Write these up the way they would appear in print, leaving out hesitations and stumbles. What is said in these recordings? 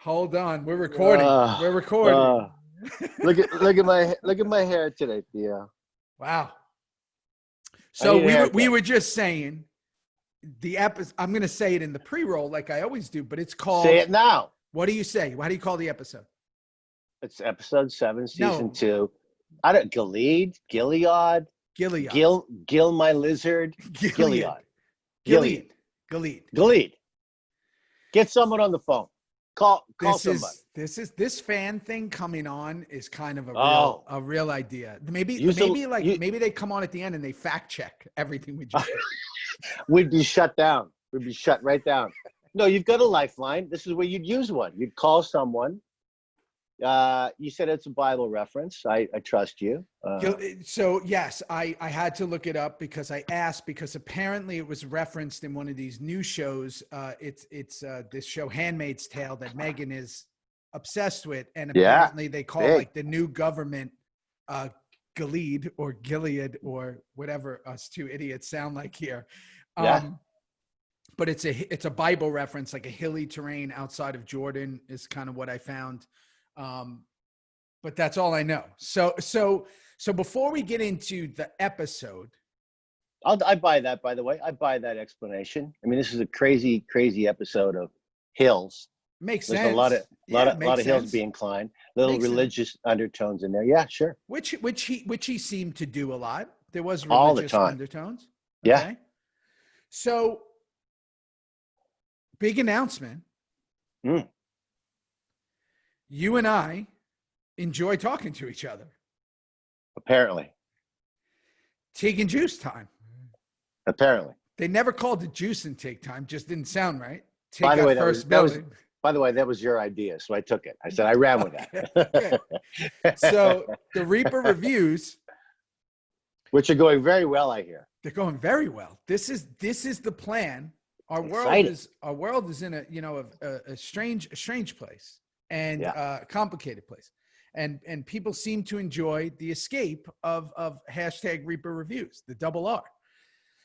Hold on, we're recording. We're recording. Look at my hair today, Theo. Wow. So we were just saying the episode. I'm going to say it in the pre-roll like I always do, but it's called. Say it now. What do you say? How do you call the episode? It's episode 7, season 2. I don't Gilead. Gilead. Gil my lizard. Gilead. Get someone on the phone. Call somebody. This fan thing coming on is kind of a real idea. Maybe they come on at the end and they fact check everything we just did. We'd be shut down. We'd be shut right down. No, you've got a lifeline. This is where you'd use one. You'd call someone. You said it's a Bible reference. I trust you. So yes, I had to look it up because I asked, because apparently it was referenced in one of these new shows. It's this show Handmaid's Tale that Megan is obsessed with, and apparently they call like the new government Gilead or Gilead or whatever us two idiots sound like here. But it's a Bible reference, like a hilly terrain outside of Jordan is kind of what I found. But that's all I know. So before we get into the episode, I buy that, by the way. I buy that explanation. I mean, this is a crazy episode of hills. Makes There's sense. a lot of hills being climbed, little religious undertones in there. Yeah, sure. Which he seemed to do a lot. There was all the religious time. Undertones. Yeah. Okay. So big announcement. You and I enjoy talking to each other. Apparently. Tig and Juice time. Apparently. They never called it Juice and Tig time. Just didn't sound right. Tig by the way, that was your idea, so I took it. I said I ran with that. Okay. So the ReaperReviews, which are going very well, I hear. They're going very well. This is the plan. Our world is in a strange place. And a complicated place, and people seem to enjoy the escape of hashtag ReaperReviews, the double R.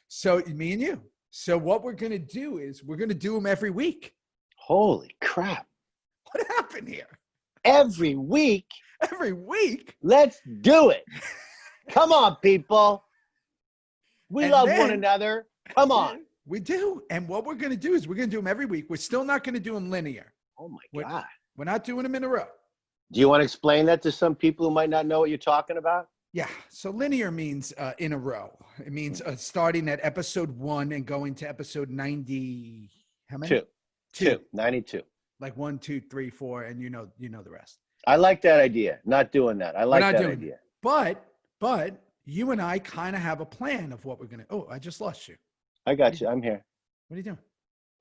So me and you. So what we're gonna do is we're gonna do them every week. Holy crap! What happened here? Every week. Every week. Let's do it. Come on, people. We love one another. Come on. We do. And what we're gonna do is we're gonna do them every week. We're still not gonna do them linear. Oh my God. We're not doing them in a row. Do you want to explain that to some people who might not know what you're talking about? Yeah. So linear means in a row. It means starting at episode 1 and going to episode 90. How many? 2. 92. Like 1, 2, 3, 4, and you know the rest. I like that idea. Not doing that. I like that idea. But you and I kind of have a plan of what we're gonna. Oh, I just lost you. I got you. I'm here. What are you doing?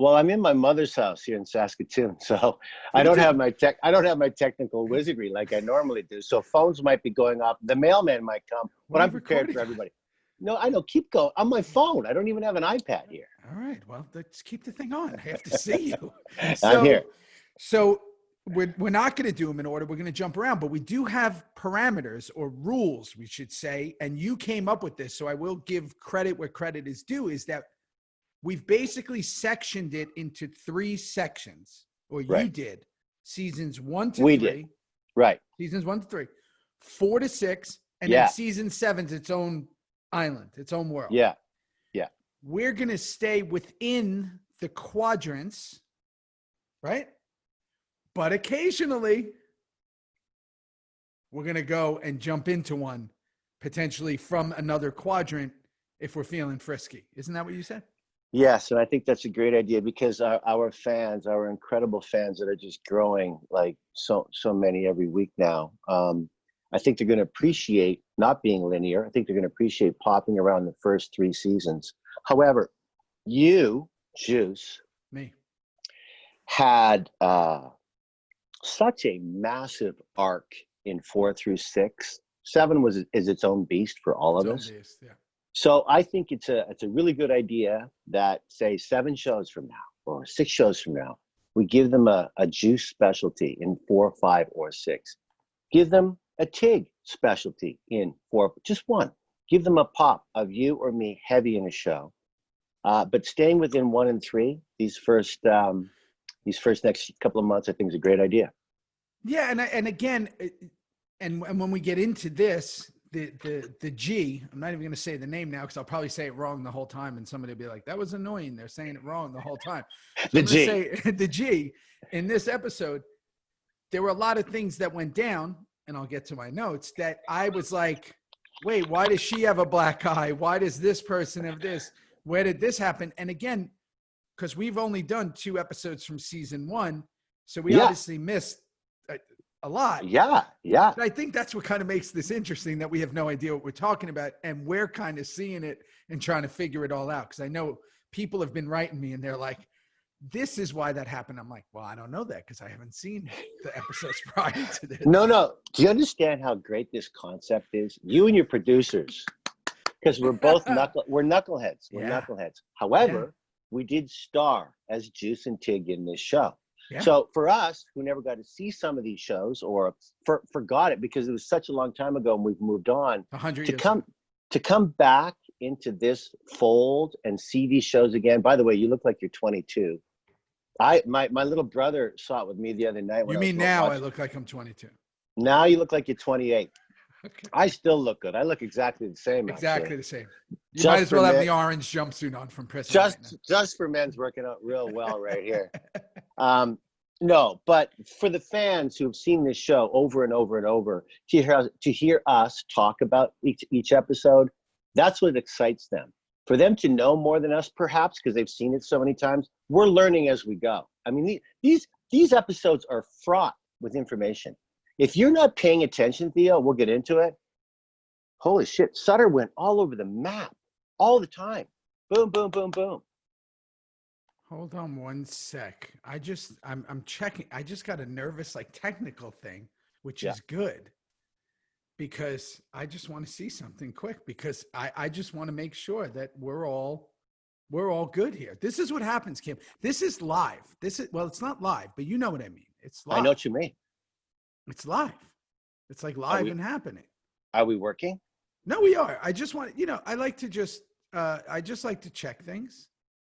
Well, I'm in my mother's house here in Saskatoon, so I don't have my technical wizardry like I normally do. So phones might be going off. The mailman might come, but I'm prepared for everybody. No, I know. Keep going. On my phone. I don't even have an iPad here. All right. Well, let's keep the thing on. I have to see you. I'm here. So we're not going to do them in order. We're going to jump around, but we do have parameters or rules, we should say. And you came up with this, so I will give credit where credit is due. Is that we've basically sectioned it into 3 sections, or you did. Seasons 1 to 3. Did. Right. Seasons 1 to 3. 4 to 6. And then season 7's its own island, its own world. Yeah. We're going to stay within the quadrants, right? But occasionally, we're going to go and jump into one, potentially from another quadrant if we're feeling frisky. Isn't that what you said? Yes, and I think that's a great idea because our fans, our incredible fans that are just growing like so many every week now, I think they're going to appreciate not being linear. I think they're going to appreciate popping around the first 3 seasons. However, you, Juice, me, had such a massive arc in 4 through 6. 7 is its own beast for all of us. Beast, yeah. So I think it's a really good idea that, say, 7 shows from now or 6 shows from now, we give them a Juice specialty in 4, 5, or 6. Give them a Tig specialty in 4, just one. Give them a pop of you or me heavy in a show. But staying within 1 and 3, these first these first next couple of months, I think is a great idea. Yeah, and again, and when we get into this, the G, I'm not even going to say the name now because I'll probably say it wrong the whole time, and somebody will be like, "That was annoying. They're saying it wrong the whole time." So The I'm G. gonna say the G in this episode. There were a lot of things that went down, and I'll get to my notes that I was like, "Wait, why does she have a black eye? Why does this person have this? Where did this happen?" And again, because we've only done 2 episodes from season 1, so we obviously missed a lot. Yeah. But I think that's what kind of makes this interesting, that we have no idea what we're talking about, and we're kind of seeing it and trying to figure it all out. Because I know people have been writing me and they're like, "This is why that happened." I'm like, well, I don't know that because I haven't seen the episodes prior to this. No. Do you understand how great this concept is? You and your producers, because we're both we're knuckleheads. We're knuckleheads. However, we did star as Juice and Tig in this show. Yeah. So for us, who never got to see some of these shows or forgot it because it was such a long time ago and we've moved on, 100 years to come back into this fold and see these shows again. By the way, you look like you're 22. My little brother saw it with me the other night. You mean now I look like I'm 22? Now you look like you're 28. Okay. I still look good. I look exactly the same. Exactly the same. You might as well have the orange jumpsuit on from prison. Just for men's working out real well right here. No, but for the fans who've seen this show over and over and over, to hear us talk about each episode, that's what excites them. For them to know more than us, perhaps, because they've seen it so many times, we're learning as we go. I mean, these episodes are fraught with information. If you're not paying attention, Theo, we'll get into it. Holy shit, Sutter went all over the map all the time. Boom, boom, boom, boom. Hold on one sec. I'm checking. I just got a nervous, technical thing, which is good because I just want to see something quick because I just want to make sure that we're all good here. This is what happens, Kim. This is live. It's not live, but you know what I mean. It's live. I know what you mean. It's live. It's like live and happening. Are we working? No, we are. I just want, I like to just, I just like to check things.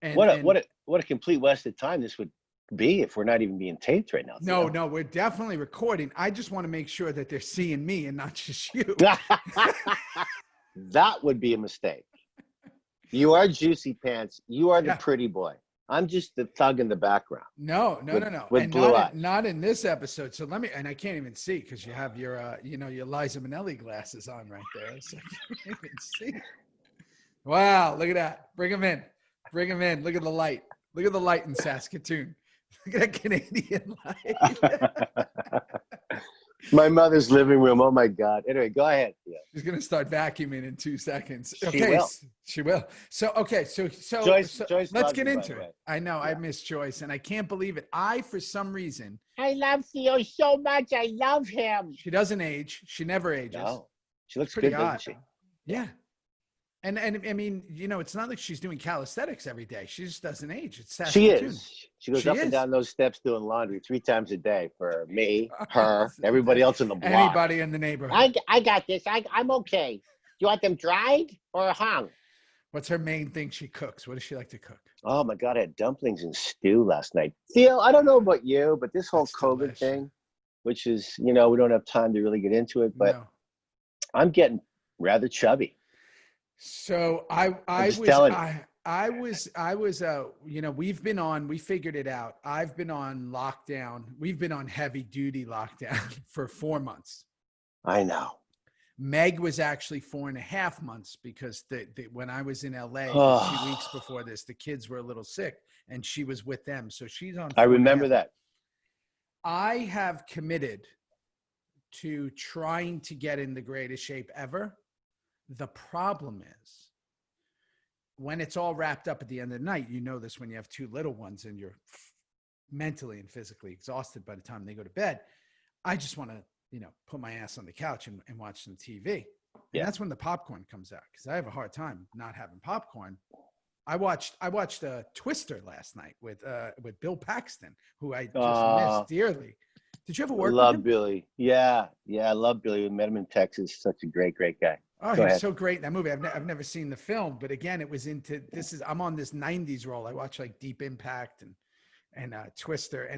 And what a complete waste of time this would be if we're not even being taped right now. No, we're definitely recording. I just want to make sure that they're seeing me and not just you. That would be a mistake. You are Juicy Pants. You are the pretty boy. I'm just the thug in the background. No. With and blue eyes. Not in this episode. So and I can't even see because you have your, your Liza Minnelli glasses on right there. So I can't even see. Wow, look at that. Bring them in. Look at the light. Look at the light in Saskatoon. Look at that Canadian light. My mother's living room. Oh my God. Anyway, go ahead. Yeah. She's gonna start vacuuming in 2 seconds. She will. So Joyce let's get into it. I know I miss Joyce, and I can't believe it. For some reason, I love Theo so much. I love him. She doesn't age. She never ages. No. She looks pretty good, odd. doesn't she? Yeah. And I mean, it's not like she's doing calisthenics every day. She just doesn't age. It's Saskatoon. She is. She goes up and down those steps doing laundry 3 times a day for me, her, everybody else in the block. Anybody in the neighborhood. I got this. I'm okay. Do you want them dried or hung? What's her main thing she cooks? What does she like to cook? Oh my God, I had dumplings and stew last night. Theo, I don't know about you, but this whole COVID thing, which is, we don't have time to really get into it, but I'm getting rather chubby. So we figured it out. I've been on lockdown. We've been on heavy duty lockdown for 4 months. I know. Meg was actually 4.5 months because when I was in LA 2 weeks before this, the kids were a little sick and she was with them. So she's on. I remember that. I have committed to trying to get in the greatest shape ever. The problem is when it's all wrapped up at the end of the night, this when you have 2 little ones and you're mentally and physically exhausted by the time they go to bed. I just want to, put my ass on the couch and watch some TV. And that's when the popcorn comes out because I have a hard time not having popcorn. I watched Twister last night with Bill Paxton, who I just missed dearly. Did you ever work with him? Love Billy. Yeah, I love Billy. We met him in Texas. Such a great guy. Oh, he's so great in that movie. I've never seen the film, but again, it was I'm on this 90s roll. I watch Deep Impact and Twister.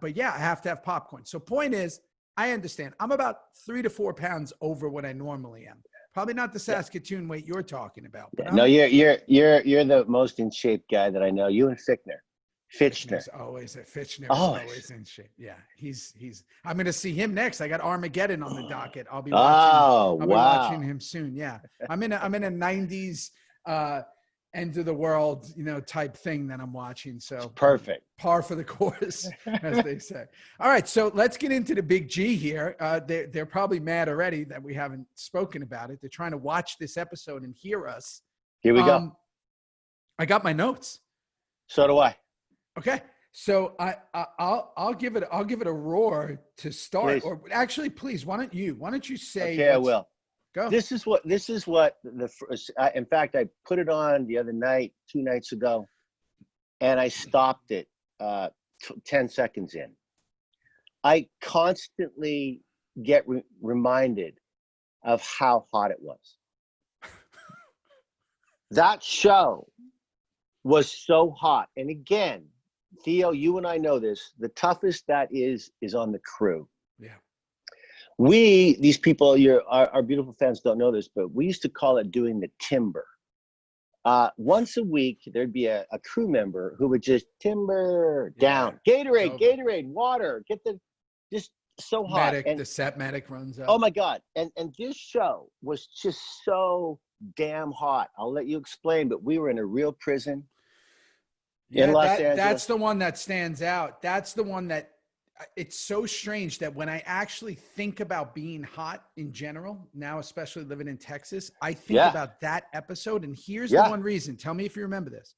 But yeah, I have to have popcorn. So point is, I understand. I'm about 3 to 4 pounds over what I normally am. Probably not the Saskatoon weight you're talking about. But No, you're the most in shape guy that I know. You and Fichtner. Fitchner's always in shape. Yeah, he's. I'm going to see him next. I got Armageddon on the docket. I'll be watching. Be watching him soon. Yeah, I'm in a 90s end of the world, type thing that I'm watching. So perfect. Par for the course, as they say. All right, so let's get into the big G here. They're probably mad already that we haven't spoken about it. They're trying to watch this episode and hear us. Here we go. I got my notes. So do I. Okay, so I'll give it a roar to start. Please. Or actually, please, why don't you say? Okay, I will. Go. This is what the first. In fact, I put it on the other night, 2 nights ago, and I stopped it 10 seconds in. I constantly get reminded of how hot it was. That show was so hot, and again, Theo, you and I know this. The toughest that is on the crew. Yeah. These people, our beautiful fans don't know this, but we used to call it doing the timber. Once a week, there'd be a crew member who would just timber down. Gatorade, water, just so hot. The set medic runs up. Oh my God. And this show was just so damn hot. I'll let you explain, but we were in a real prison in Los Angeles. That's the one that stands out. That's the one that it's so strange that when I actually think about being hot in general, now especially living in Texas, I think about that episode. And here's the one reason. Tell me if you remember this.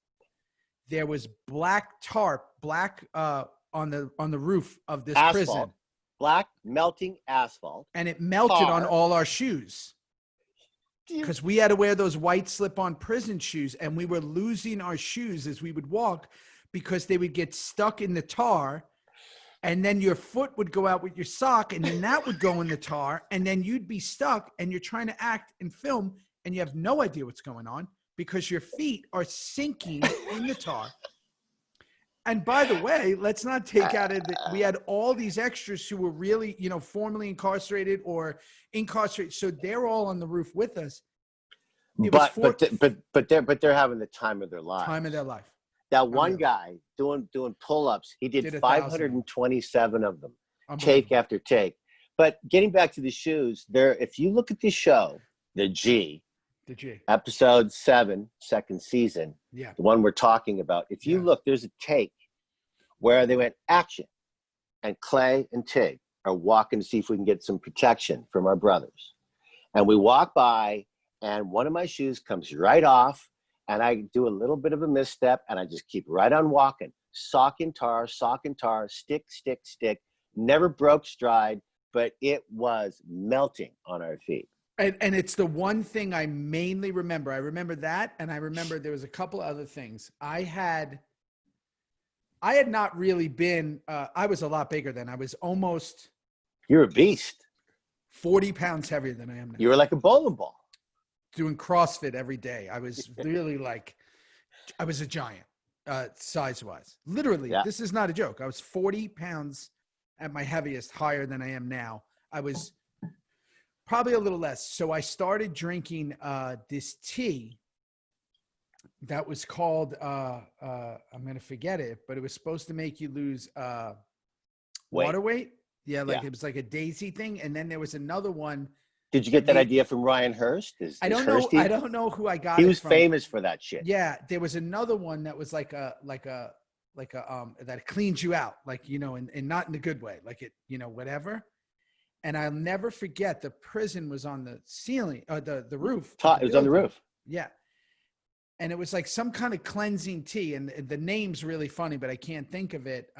There was black tarp on the roof of this prison. Black melting asphalt. And it melted on all our shoes. Because we had to wear those white slip-on prison shoes, and we were losing our shoes as we would walk because they would get stuck in the tar. And then your foot would go out with your sock, and then that would go in the tar, and then you'd be stuck, and you're trying to act and film, and you have no idea what's going on because your feet are sinking in the tar. And by the way, let's not take out of we had all these extras who were really, formerly incarcerated or incarcerated, so they're all on the roof with us. But they're having the time of their lives. Time of their life. That one guy doing pull-ups, he did 527 of them, take after take. But getting back to the shoes, if you look at the show, the G, episode 7, second season, the one we're talking about, if you look, there's a take where they went action, and Clay and Tig are walking to see if we can get some protection from our brothers. And we walk by, and one of my shoes comes right off, and I do a little bit of a misstep, and I just keep right on walking. Sock and tar, stick. Never broke stride, but it was melting on our feet. And it's the one thing I mainly remember. I remember that, and I remember there was a couple other things. I had not really been, I was a lot bigger then. I was almost... You're a beast. 40 pounds heavier than I am now. You were like a bowling ball. Doing CrossFit every day. I was really I was a giant, size-wise. Literally, this is not a joke. I was 40 pounds at my heaviest, higher than I am now. I was probably a little less. So I started drinking this tea that was called, I'm going to forget it, but it was supposed to make you lose water weight. Yeah, it was like a daisy thing. And then there was another one. Did you get that idea from Ryan Hurst? I don't know who I got it from. He was famous for that shit. Yeah, there was another one that was like a that cleans you out, and not in a good way, whatever. And I'll never forget, the prison was on the ceiling, the roof. It was on the roof. Yeah. And it was like some kind of cleansing tea, and the name's really funny, but I can't think of it.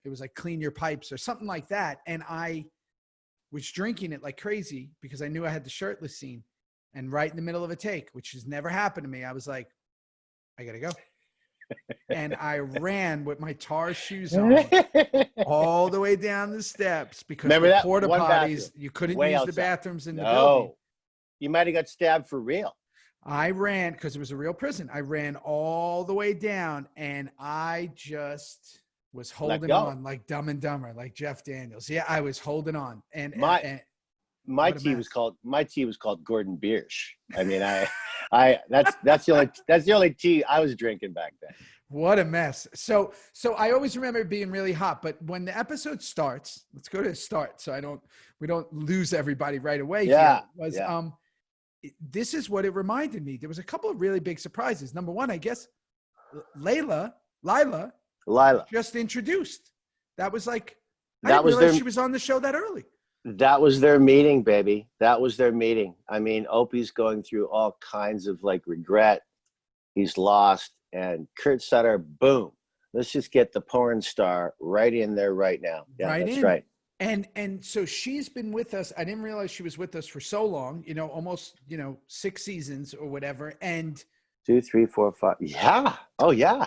It was like Clean Your Pipes or something like that. And I was drinking it like crazy because I knew I had the shirtless scene, and right in the middle of a take, which has never happened to me, I was like, I gotta go. And I ran with my tar shoes on all the way down the steps because the porta potties, you couldn't use the bathrooms in the building. You might have got stabbed for real. I ran because it was a real prison. I ran all the way down, and I just was holding on like Dumb and Dumber, like Jeff Daniels. Yeah, I was holding on. And my tea was called Gordon Biersch. I mean, that's the only tea I was drinking back then. What a mess. So I always remember it being really hot, but when the episode starts, let's go to the start so we don't lose everybody right away. This is what it reminded me. There was a couple of really big surprises. Number one, I guess Lila just introduced. That was like, I didn't realize she was on the show that early. That was their meeting, baby. That was their meeting. I mean, Opie's going through all kinds of like regret. He's lost. And Kurt Sutter, boom. Let's just get the porn star right in there right now. Yeah, right that's in. Right. And so she's been with us. I didn't realize she was with us for so long, almost, 6 seasons or whatever. And 2, 3, 4, 5. Yeah. Oh, yeah.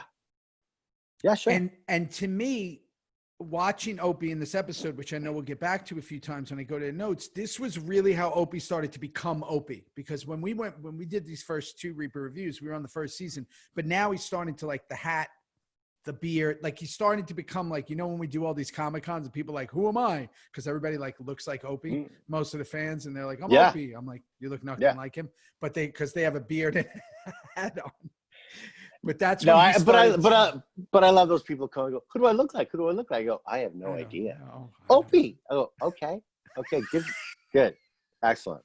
Yeah, sure. And to me, watching Opie in this episode, which I know we'll get back to a few times when I go to the notes, this was really how Opie started to become Opie. Because when we did these first 2 Reaper reviews, we were on the first season, but now he's starting to like the hat, the beard, like he's starting to become like, when we do all these Comic-Cons and people like, who am I? Because everybody like looks like Opie, most of the fans, and they're like, I'm Opie. I'm like, you look nothing like him, but because they have a beard and a hat on. But that's but I love those people calling. Go, who do I look like? Who do I look like? I go, I have no idea. Opie. Oh, okay, good, excellent.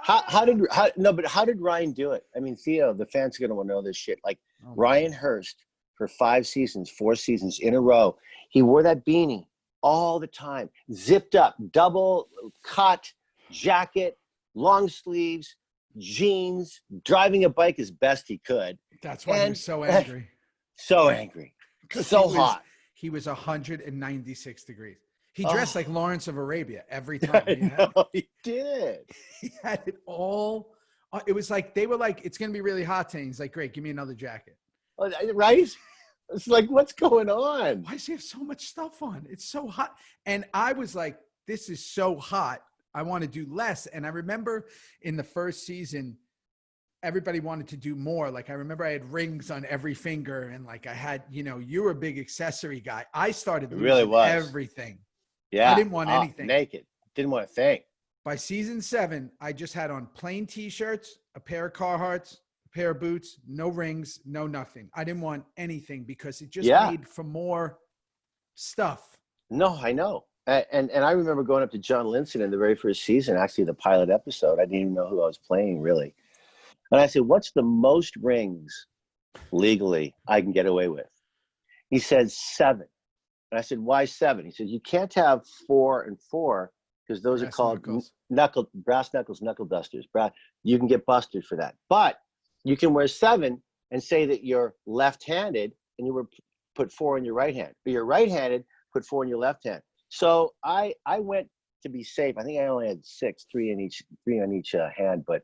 How did Ryan do it? I mean, Theo, the fans are gonna want to know this shit. Like Ryan Hurst for 4 seasons in a row, he wore that beanie all the time, zipped up, double cut jacket, long sleeves, jeans, driving a bike as best he could. That's why he was so angry. So angry. So hot. He was 196 degrees. He dressed like Lawrence of Arabia every time. He did. He had it all. It was like, they were like, it's going to be really hot today. He's like, great, give me another jacket. Right? It's like, what's going on? Why does he have so much stuff on? It's so hot. And I was like, this is so hot. I want to do less. And I remember in the first season, everybody wanted to do more. Like I remember I had rings on every finger, and like I had, you were a big accessory guy. I started losing everything. Yeah. I didn't want anything. Naked. Didn't want a thing. By season 7, I just had on plain t-shirts, a pair of Carhartts, a pair of boots, no rings, no nothing. I didn't want anything because it just made for more stuff. No, I know. And I remember going up to John Linson in the very first season, actually the pilot episode. I didn't even know who I was playing, really. And I said, what's the most rings legally I can get away with? He said 7. And I said, why 7? He said, you can't have 4 and 4 because those are called brass knuckles, knuckle dusters. You can get busted for that. But you can wear 7 and say that you're left-handed and you put 4 in your right hand. Or you're right-handed, put 4 in your left hand. So I went to be safe. I think I only had 6, 3 on each hand. But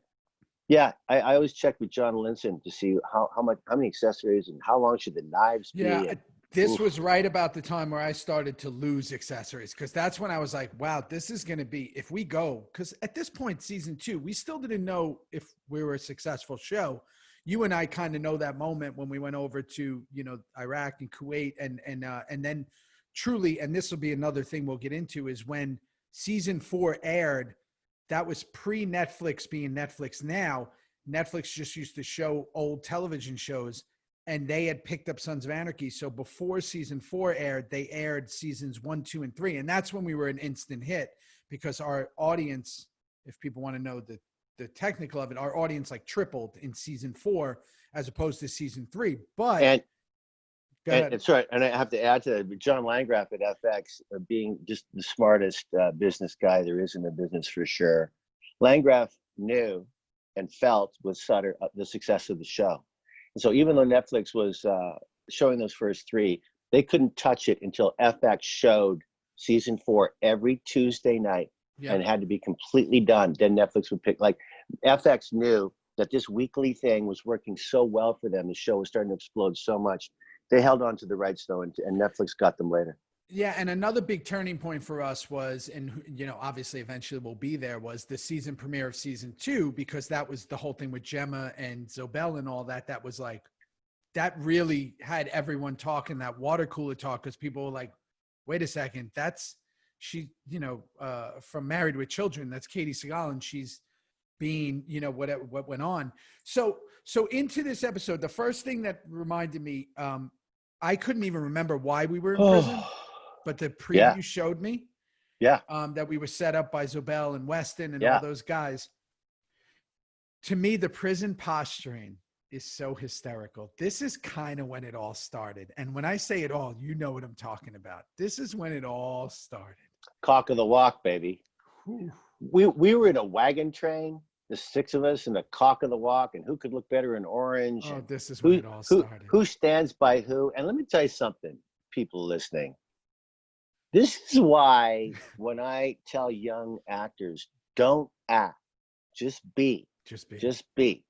yeah, I always check with John Linson to see how many accessories and how long should the knives be. Yeah, this was right about the time where I started to lose accessories, because that's when I was like, wow, this is going to be, if we go, because at this point, season 2, we still didn't know if we were a successful show. You and I kind of know that moment when we went over to, Iraq and Kuwait and then truly, and this will be another thing we'll get into, is when season 4 aired. That was pre-Netflix being Netflix now. Netflix just used to show old television shows, and they had picked up Sons of Anarchy. So before season 4 aired, they aired seasons 1, 2, and 3. And that's when we were an instant hit, because our audience, if people want to know the technical of it, our audience like tripled in season 4 as opposed to season 3. But that's right. And I have to add to that, John Landgraf at FX, being just the smartest business guy there is in the business for sure. Landgraf knew and felt with Sutter the success of the show. And so even though Netflix was showing those first 3, they couldn't touch it until FX showed season 4 every Tuesday night and it had to be completely done. Then Netflix would pick, like FX knew that this weekly thing was working so well for them. The show was starting to explode so much. They held on to the rights though, and Netflix got them later. Yeah, and another big turning point for us was, and obviously eventually we'll be there, was the season premiere of season 2, because that was the whole thing with Gemma and Zobel and all that. That was like, that really had everyone talking that water cooler talk, because people were like, wait a second, that's she, from Married with Children, that's Katie Segal, and she's being, what went on. So into this episode, the first thing that reminded me, I couldn't even remember why we were in prison, but the preview showed me that we were set up by Zobel and Weston and all those guys. To me, the prison posturing is so hysterical. This is kind of when it all started. And when I say it all, you know what I'm talking about. This is when it all started. Cock of the walk, baby. Whew. We were in a wagon train, the 6 of us, in the cock of the walk, and who could look better in orange. Oh, this is when it all started. Who stands by who? And let me tell you something, people listening. This is why when I tell young actors, don't act, just be. Just be.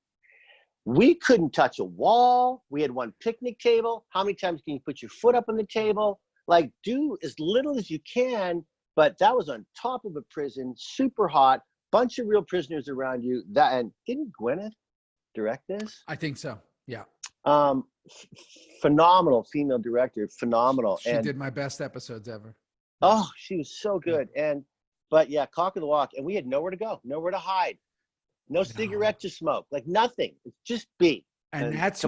We couldn't touch a wall. We had one picnic table. How many times can you put your foot up on the table? Like, do as little as you can, but that was on top of a prison, super hot, bunch of real prisoners around you. And didn't Gwyneth direct this? I think so, yeah. Phenomenal female director, phenomenal. She did my best episodes ever. Oh, she was so good. But yeah, cock of the walk. And we had nowhere to go, nowhere to hide. No cigarette to smoke, like nothing. It's just be. And that's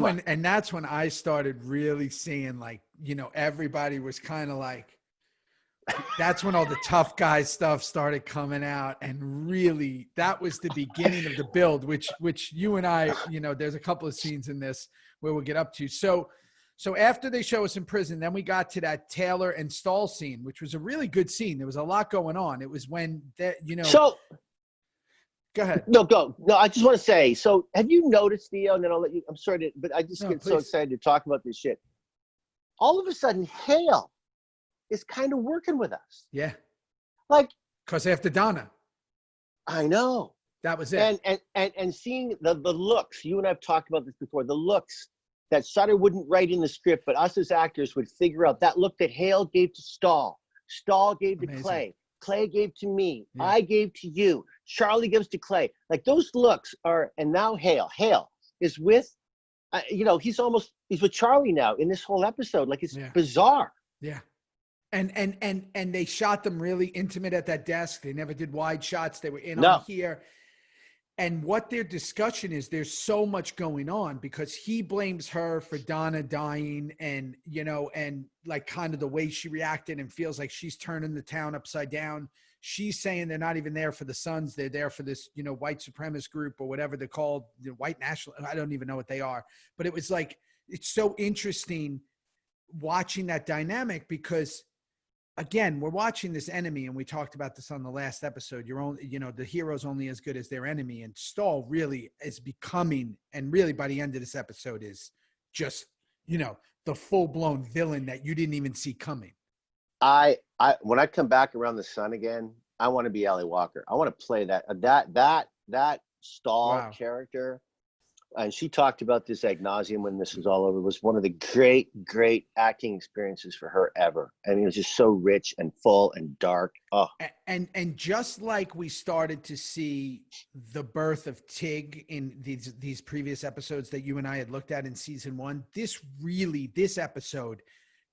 when I started really seeing, like, everybody was kind of like, that's when all the tough guy stuff started coming out. And really, that was the beginning of the build, which you and I, there's a couple of scenes in this where we'll get up to. So after they show us in prison, then we got to that Taylor and Stahl scene, which was a really good scene. There was a lot going on. It was when that, So go ahead. No, go. No, I just want to say, so have you noticed, Theo, and then I'll let you, I'm sorry, but I just get so excited to talk about this shit. All of a sudden, Hale is kind of working with us. Yeah. Like. Because after Donna. I know. That was it. And seeing the looks, you and I have talked about this before, the looks that Sutter wouldn't write in the script, but us as actors would figure out, that look that Hale gave to Stahl. Stahl gave to Clay. Clay gave to me. Yeah. I gave to you. Charlie gives to Clay. Like, those looks are, and now Hale is with, he's with Charlie now in this whole episode. Like, it's bizarre. Yeah. And they shot them really intimate at that desk. They never did wide shots. They were in on here. And what their discussion is, there's so much going on because he blames her for Donna dying and, and like kind of the way she reacted and feels like she's turning the town upside down. She's saying they're not even there for the Sons. They're there for this, white supremacist group or whatever they're called, the white national. I don't even know what they are. But it was like, it's so interesting watching that dynamic because, again, we're watching this enemy, and we talked about this on the last episode. The hero's only as good as their enemy, and Stahl really is becoming, and really by the end of this episode is just, the full-blown villain that you didn't even see coming. When I come back around the sun again, I want to be Ally Walker. I want to play that Stahl character. And she talked about this ad nauseum when this was all over. It was one of the great acting experiences for her ever. I mean, it was just so rich and full and dark. Oh, and just like we started to see the birth of Tig in these previous episodes that you and I had looked at in season 1, this episode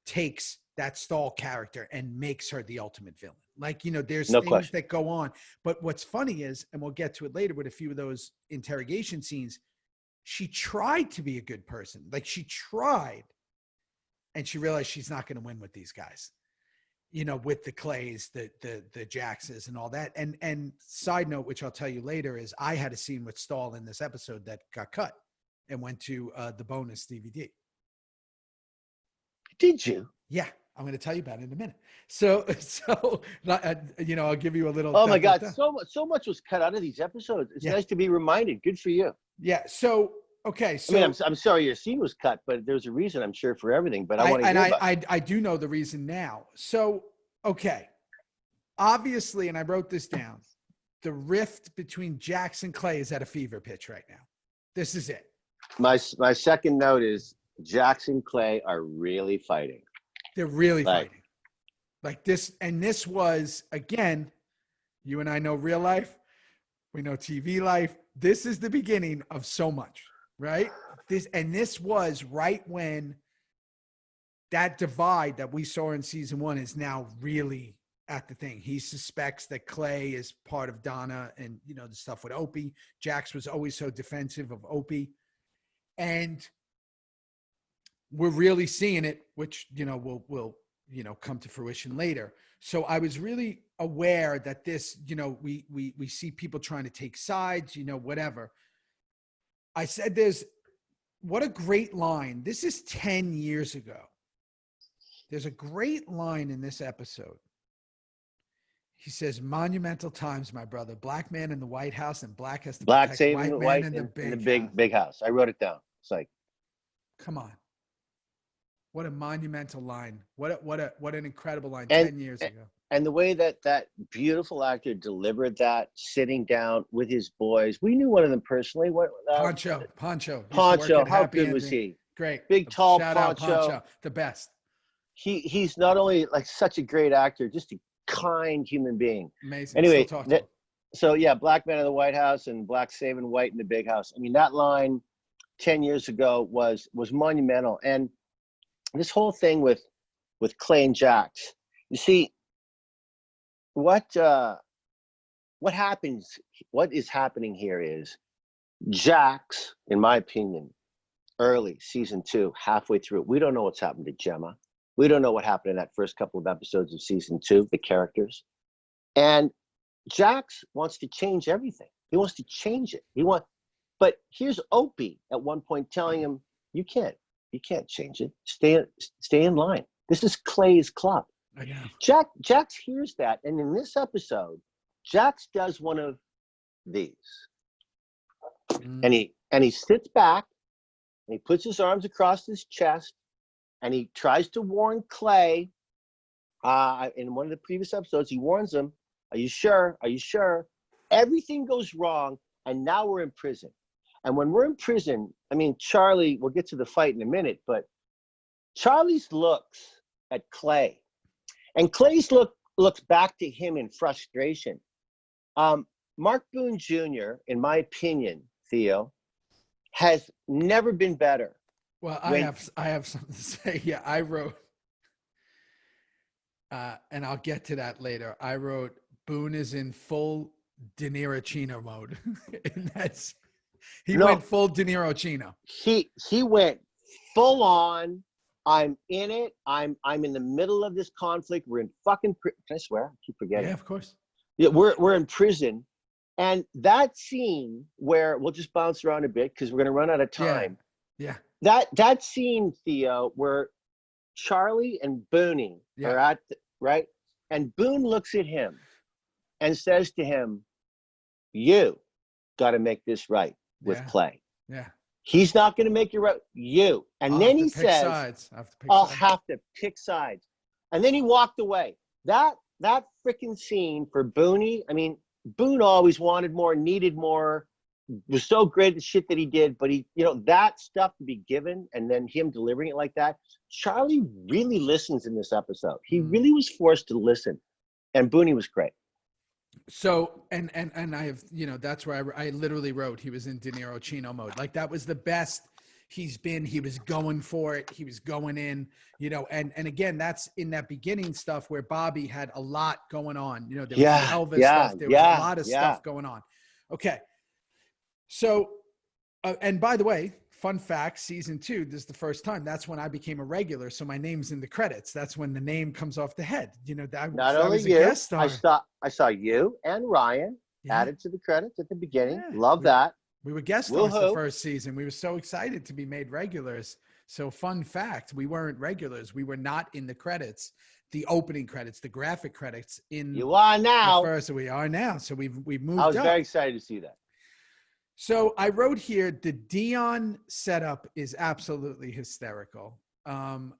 takes that Stahl character and makes her the ultimate villain. Like, there's things that go on. But what's funny is, and we'll get to it later with a few of those interrogation scenes, she tried to be a good person. Like, she tried, and she realized she's not going to win with these guys, with the Clays, the Jaxes and all that. And side note, which I'll tell you later, is I had a scene with Stahl in this episode that got cut and went to the bonus DVD. Did you? Yeah. I'm going to tell you about it in a minute. So I'll give you a little. Oh my God. So much was cut out of these episodes. It's nice to be reminded. Good for you. Yeah. So, okay. So, I mean, I'm sorry your scene was cut, but there's a reason, I'm sure, for everything, but I want to hear about it. I do know the reason now. So, okay. Obviously, and I wrote this down, the rift between Jax and Clay is at a fever pitch right now. This is it. My second note is Jax and Clay are really fighting. They're really fighting. Like this, and this was, again, you and I know real life. We know TV life. This is the beginning of so much, right? this was right when that divide that we saw in season 1 is now really at the thing. He suspects that Clay is part of Donna and, you know, the stuff with Opie. Jax was always so defensive of Opie. And we're really seeing it, which, you know, will you know, come to fruition later. So I was really aware that this, you know, we see people trying to take sides, you know, whatever. I said what a great line. This is 10 years ago. There's a great line in this episode. He says, monumental times, my brother. Black man in the White House and black has to Black protect saving white white man in the big house. I wrote it down. It's like, come on. What a monumental line. What an incredible line 10 years ago. And the way that beautiful actor delivered that, sitting down with his boys. We knew one of them personally. Poncho. Poncho, how good was he? Great. Big, tall Shout Poncho. out Poncho. The best. He's not only like such a great actor, just a kind human being. Amazing. Anyway, so yeah, black man in the White House and black saving white in the big house. I mean, that line 10 years ago was monumental. And this whole thing with Clay and Jax, you see, what is happening here is Jax, in my opinion, early season 2, halfway through, we don't know what's happened to Gemma. We don't know what happened in that first couple of episodes of season 2, the characters. And Jax wants to change everything. He wants to change it. But here's Opie at one point telling him, you can't change it. Stay in line. This is Clay's club. I know. Jax hears that, and in this episode, Jax does one of these. And he sits back and he puts his arms across his chest and he tries to warn Clay. In one of the previous episodes, he warns him, are you sure? Are you sure? Everything goes wrong, and now we're in prison. And when we're in prison, I mean, Charlie, we'll get to the fight in a minute, but Charlie's looks at Clay, and Clay's looks back to him in frustration. Mark Boone Jr., in my opinion, Theo, has never been better. Well, I have something to say. Yeah, I wrote, and I'll get to that later. I wrote, Boone is in full De Niro Chino mode. And he went full De Niro Chino. He went full on. I'm in it. I'm in the middle of this conflict. We're in fucking can I swear? I keep forgetting. Yeah, of course. Yeah, we're in prison. And that scene where we'll just bounce around a bit because we're gonna run out of time. Yeah. That scene, Theo, where Charlie and Booney are at right, and Boone looks at him and says to him, you got to make this right with Clay. Yeah. He's not going to make it right. You. And then he says, I'll have to pick sides. And then he walked away. That freaking scene for Booney, I mean, Boone always wanted more, needed more, was so great at the shit that he did, but he, you know, that stuff to be given and then him delivering it like that. Charlie really listens in this episode. He really was forced to listen. And Booney was great. So, and I have, you know, that's where I literally wrote, he was in De Niro Chino mode. Like that was the best he's been. He was going for it. He was going in, you know, and again, that's in that beginning stuff where Bobby had a lot going on. You know, there was the Elvis stuff. There was a lot of stuff going on. Okay. So, and by the way, fun fact, season 2, this is the first time. That's when I became a regular. So my name's in the credits. That's when the name comes off the head. You know, not only you, I saw you and Ryan added to the credits at the beginning. Yeah. Love that. We were guest stars the first season. We were so excited to be made regulars. So fun fact, we weren't regulars. We were not in the credits, the opening credits, the graphic credits. You are now. First, we are now. So we've moved up. I was very excited to see that. So I wrote here, the Dion setup is absolutely hysterical. I'm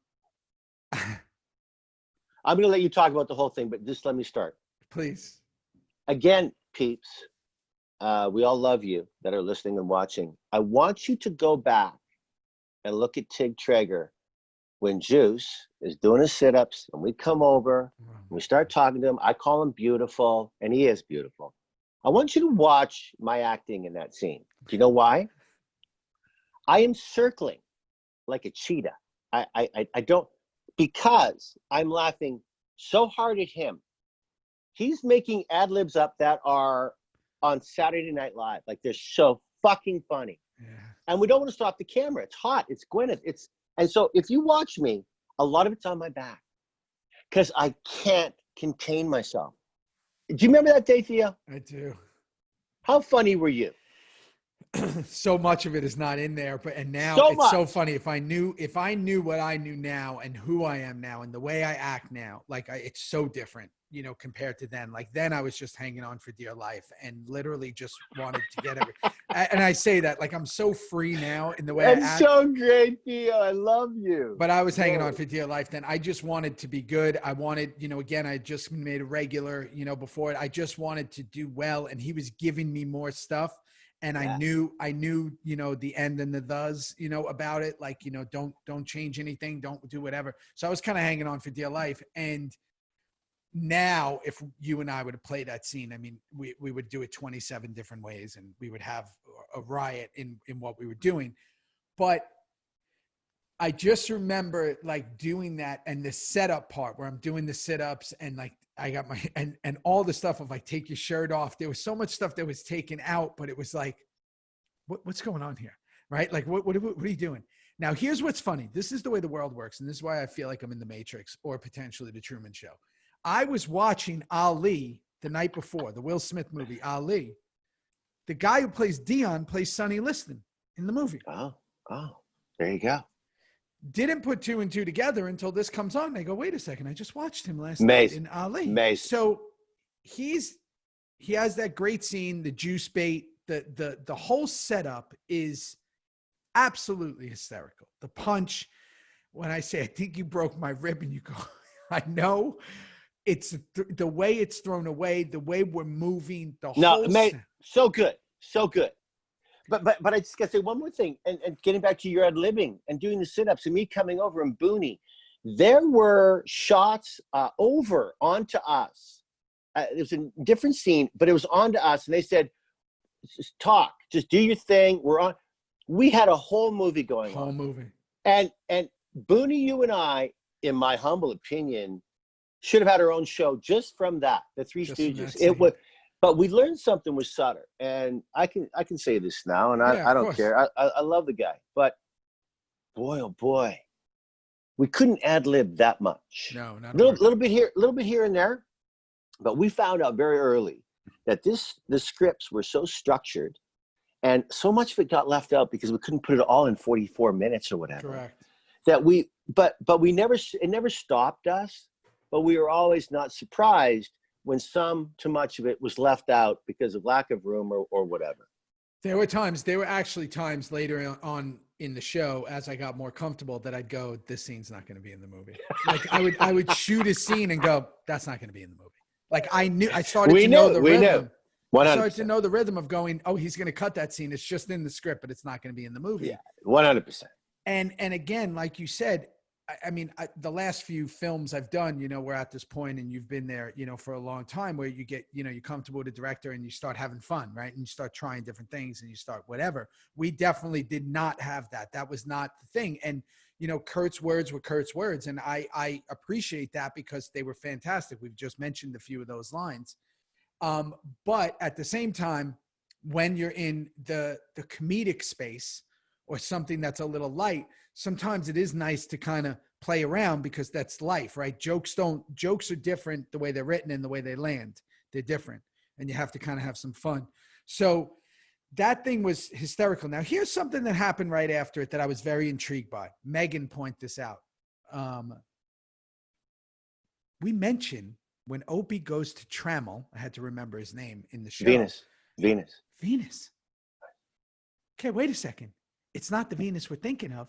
going to let you talk about the whole thing, but just let me start. Please. Again, peeps, we all love you that are listening and watching. I want you to go back and look at Tig Traeger when Juice is doing his sit-ups and we come over, and we start talking to him. I call him beautiful, and he is beautiful. I want you to watch my acting in that scene. Do you know why? I am circling like a cheetah. I don't, because I'm laughing so hard at him. He's making ad libs up that are on Saturday Night Live. Like, they're so fucking funny. Yeah. And we don't want to stop the camera. It's hot. It's Gwyneth. And so if you watch me, a lot of it's on my back because I can't contain myself. Do you remember that day, Theo? I do. How funny were you? So much of it is not in there, and now So it's much. so funny. If I knew what I knew now and who I am now and the way I act now, like it's so different, you know, compared to then. Like then I was just hanging on for dear life and literally just wanted to get every. And I say that like I'm so free now in the way I That's act. so great, Theo. I love you. But I was hanging on for dear life then. I just wanted to be good. I wanted, you know, again, I just made a regular, you know, before it. I just wanted to do well, and he was giving me more stuff. And I knew, you know, the end and the does, you know, about it. Like, you know, don't change anything. Don't do whatever. So I was kind of hanging on for dear life. And now if you and I would have played that scene, I mean, we would do it 27 different ways and we would have a riot in what we were doing. But I just remember like doing that and the setup part where I'm doing the sit-ups and like I got my and all the stuff of like take your shirt off. There was so much stuff that was taken out, but it was like, what's going on here? Right? Like what are you doing? Now here's what's funny. This is the way the world works, and this is why I feel like I'm in the Matrix or potentially the Truman Show. I was watching Ali the night before, the Will Smith movie, Ali. The guy who plays Dion plays Sonny Liston in the movie. Oh, there you go. Didn't put two and two together until this comes on. They go, wait a second, I just watched him last night in Ali. Amazing. So he has that great scene, the juice bait, the whole setup is absolutely hysterical. The punch, when I say, I think you broke my rib, and you go, I know. It's the way it's thrown away, the way we're moving, so good. So good. But I just got to say one more thing, and getting back to your ad libbing and doing the sit-ups and me coming over and Booney, there were shots over onto us. It was a different scene, but it was onto us, and they said, just talk, just do your thing. We're on. We had a whole movie going on. Whole movie. And Booney, you and I, in my humble opinion, should have had our own show just from that. The Three Stooges. It was. But we learned something with Sutter, and I can say this now, and I don't care. I love the guy, but boy, oh boy, we couldn't ad lib that much. No, not little bit here and there, but we found out very early that the scripts were so structured, and so much of it got left out because we couldn't put it all in 44 minutes or whatever. Correct. That but we never, it never stopped us, but we were always not surprised when too much of it was left out because of lack of room or whatever. There were actually times later on in the show, as I got more comfortable, that I'd go, this scene's not going to be in the movie. Like I would shoot a scene and go, that's not going to be in the movie. Like I started to know the rhythm. 100%. I started to know the rhythm of going, oh, he's going to cut that scene. It's just in the script, but it's not going to be in the movie. Yeah, 100%. And again, like you said, I mean, the last few films I've done, you know, we're at this point and you've been there, you know, for a long time where you get, you know, you're comfortable with a director and you start having fun, right? And you start trying different things and you start whatever. We definitely did not have that. That was not the thing. And, you know, Kurt's words were Kurt's words. And I appreciate that because they were fantastic. We've just mentioned a few of those lines. But at the same time, when you're in the comedic space or something that's a little light, sometimes it is nice to kind of play around because that's life, right? Jokes are different the way they're written and the way they land. They're different. And you have to kind of have some fun. So that thing was hysterical. Now, here's something that happened right after it that I was very intrigued by. Megan pointed this out. We mentioned when Opie goes to Trammell, I had to remember his name in the show. Venus. Okay, wait a second. It's not the Venus we're thinking of.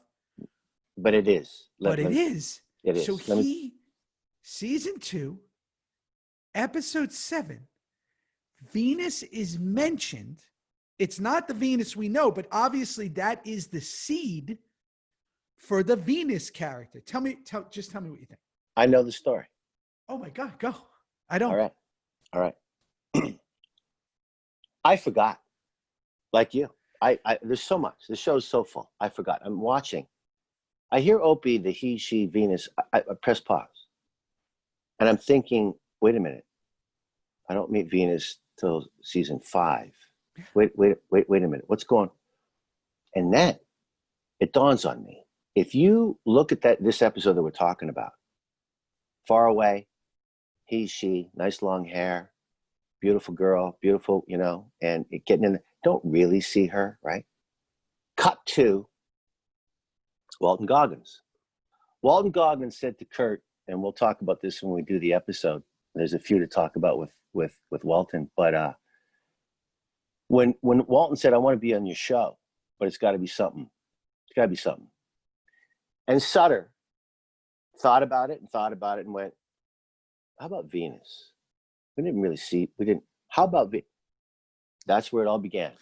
But it is. It is. It is. So season 2, episode 7, Venus is mentioned. It's not the Venus we know, but obviously that is the seed for the Venus character. Just tell me what you think. I know the story. Oh my God, go. I don't. All right. I forgot. Like you. There's so much. The show's so full. I forgot. I'm watching. I hear Opie, the he, she, Venus. I press pause. And I'm thinking, wait a minute. I don't meet Venus till season 5. Wait a minute. What's going on? And then it dawns on me. If you look at this episode that we're talking about, far away, he, she, nice long hair, beautiful girl, beautiful, and getting in, don't really see her, right? Cut to Walton Goggins. Walton Goggins said to Kurt, and we'll talk about this when we do the episode. There's a few to talk about with Walton, but when Walton said, "I want to be on your show, but it's got to be something. It's got to be something." And Sutter thought about it and went, "How about Venus? We didn't really see. We didn't. How about Venus?" That's where it all began.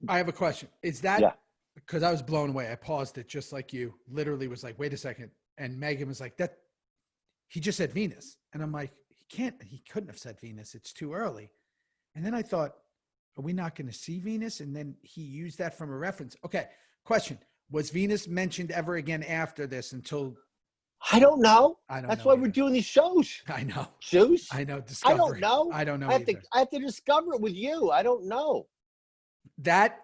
I have a question. Is that? Yeah. Because I was blown away. I paused it just like you. Literally was like, "Wait a second." And Megan was like, "That." He just said Venus, and I'm like, he couldn't have said Venus. It's too early. And then I thought, are we not going to see Venus? And then he used that from a reference. Okay. Question. Was Venus mentioned ever again after this until? I don't know. I don't That's know why either. we're doing these shows. I know. Juice. I know. I don't know. I don't know. I have to discover it with you. I don't know. That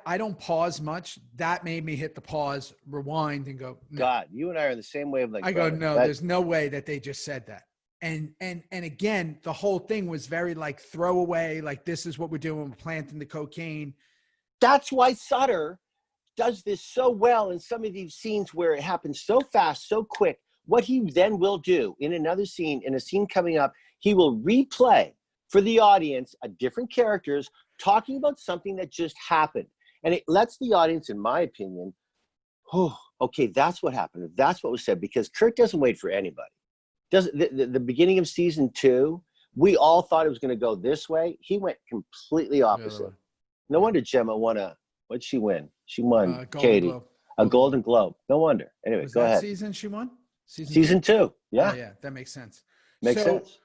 I don't pause much. That made me hit the pause, rewind, and go, no. God, you and I are the same wavelength. I go, no, there's no way that they just said that. And again, the whole thing was very like throwaway, like this is what we're doing, we're planting the cocaine. That's why Sutter does this so well in some of these scenes where it happens so fast, so quick. What he then will do in another scene, in a scene coming up, he will replay for the audience different characters talking about something that just happened. And it lets the audience, in my opinion, oh, okay, that's what happened. That's what was said, because Kurt doesn't wait for anybody. The beginning of season 2, we all thought it was going to go this way. He went completely opposite. Really? No wonder Gemma won what'd she win? She won, Katie, Globe. A Golden Globe. No wonder. Anyway, go ahead. Season she won? Season 2. Yeah. Oh, yeah, that makes sense. Makes sense.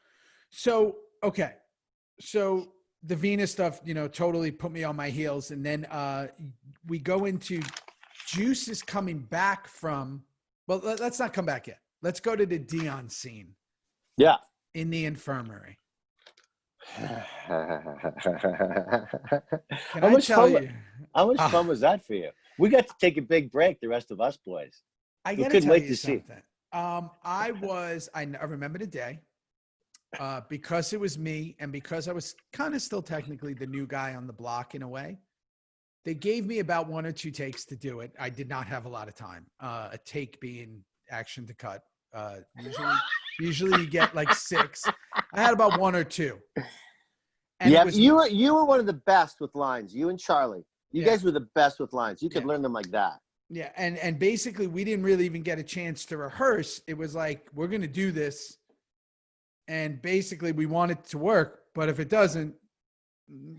So, okay. So the Venus stuff, totally put me on my heels. And then we go into Juice is coming back from, well, let's not come back yet. Let's go to the Dion scene. Yeah. In the infirmary. How much fun was that for you? We got to take a big break, the rest of us boys. I couldn't wait to see. I remember the day. Because it was me and because I was kind of still technically the new guy on the block in a way, they gave me about 1 or 2 takes to do it. I did not have a lot of time. A take being action to cut. Usually you get like 6. I had about 1 or 2. And yeah, you were one of the best with lines. You and Charlie. You guys were the best with lines. You could learn them like that. Yeah, and basically we didn't really even get a chance to rehearse. It was like, we're going to do this. And basically we want it to work, but if it doesn't,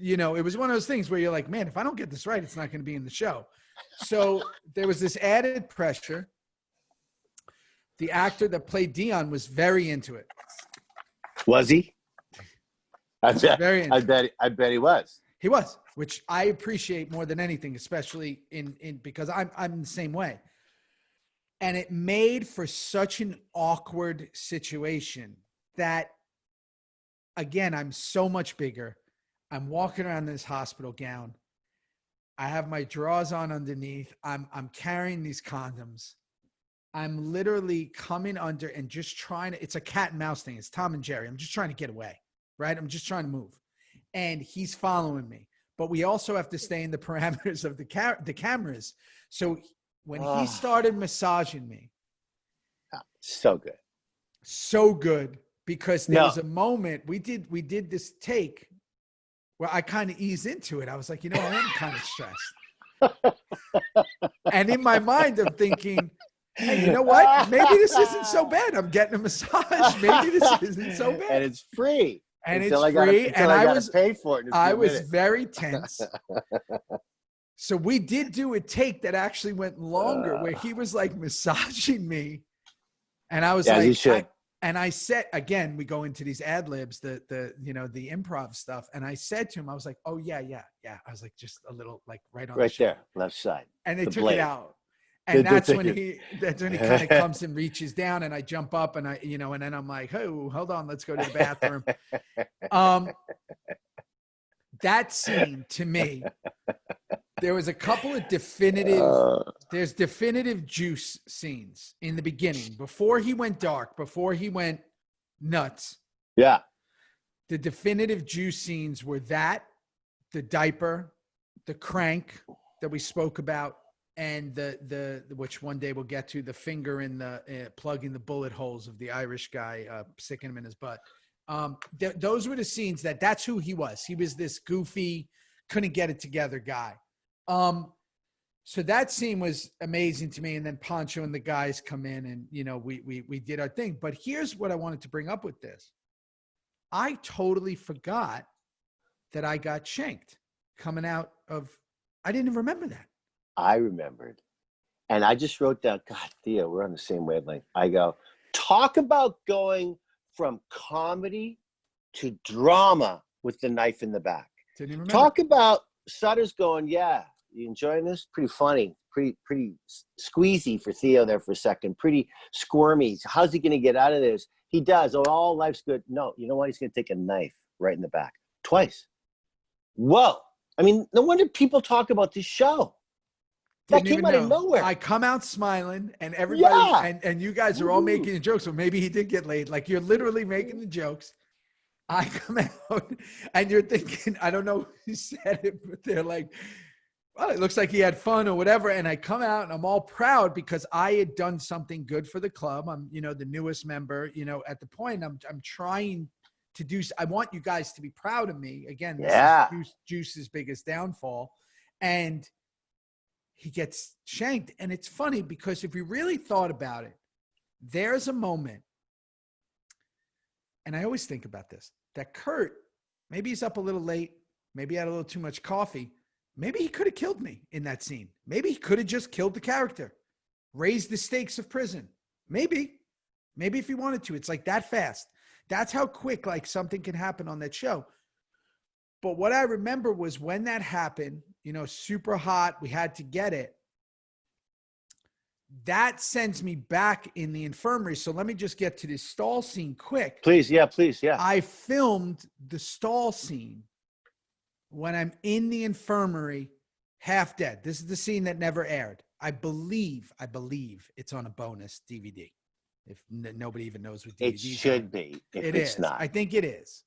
it was one of those things where you're like, man, if I don't get this right, it's not going to be in the show. So there was this added pressure. The actor that played Dion was very into it. Was he? I bet he was. He was, which I appreciate more than anything, especially because I'm the same way. And it made for such an awkward situation that, again, I'm so much bigger. I'm walking around in this hospital gown. I have my drawers on underneath. I'm carrying these condoms. I'm literally coming under and just trying to, it's a cat and mouse thing. It's Tom and Jerry. I'm just trying to get away, right? I'm just trying to move. And he's following me. But we also have to stay in the parameters of the cameras. So when he started massaging me. So good. So good. Because there was a moment we did this take where I kind of eased into it. I was like, I am kind of stressed. And in my mind, I'm thinking, hey, you know what? Maybe this isn't so bad. I'm getting a massage. Maybe this isn't so bad. And it's free. And it's free. And I was paid for it. I was very tense. So we did do a take that actually went longer where he was like massaging me. And I was like, And I said, again, we go into these ad libs, the improv stuff. And I said to him, I was like, oh yeah. I was like, just a little, like right on the shoulder. There, left side. And they the took blade. it out. And that's when he kind of comes and reaches down, and I jump up, and and then I'm like, oh, hold on, let's go to the bathroom. That scene, to me, there was a couple of there's definitive Juice scenes in the beginning, before he went dark, before he went nuts. Yeah. The definitive Juice scenes were that, the diaper, the crank that we spoke about, and the which one day we'll get to, the finger in the plugging the bullet holes of the Irish guy, sticking him in his butt. Those were the scenes that's who he was. He was this goofy, couldn't get it together guy. So that scene was amazing to me. And then Pancho and the guys come in, and we did our thing. But here's what I wanted to bring up with this. I totally forgot that I got shanked coming out of. I didn't even remember that. I remembered. And I just wrote down, God, Theo, we're on the same wavelength. I go, talk about going from comedy to drama with the knife in the back. Didn't even remember. Talk about Sutter's going, yeah, you enjoying this? Pretty funny, pretty squeezy for Theo there for a second, pretty squirmy. How's he going to get out of this? He does. Oh, all life's good. No, you know what? He's going to take a knife right in the back. Twice. Whoa. I mean, no wonder people talk about this show. That came out of nowhere. I come out smiling, and everybody, and you guys are all making the jokes. So maybe he did get laid. Like, you're literally making the jokes. I come out, and you're thinking, I don't know who said it, but they're like, well, it looks like he had fun or whatever. And I come out, and I'm all proud because I had done something good for the club. I'm, the newest member. At the point, I'm trying to do. I want you guys to be proud of me. Again, this is Juice's biggest downfall, and he gets shanked. And it's funny because if you really thought about it, there's a moment, and I always think about this, that Kurt, maybe he's up a little late, maybe he had a little too much coffee, maybe he could have killed me in that scene. Maybe he could have just killed the character, raised the stakes of prison. Maybe if he wanted to. It's like that fast. That's how quick, like, something can happen on that show. But what I remember was when that happened, super hot, we had to get it. That sends me back in the infirmary. So let me just get to this stall scene quick. Please, yeah. I filmed the stall scene when I'm in the infirmary, half dead. This is the scene that never aired. I believe it's on a bonus DVD. If nobody even knows what DVD it should be. If it it's is. not. I think it is.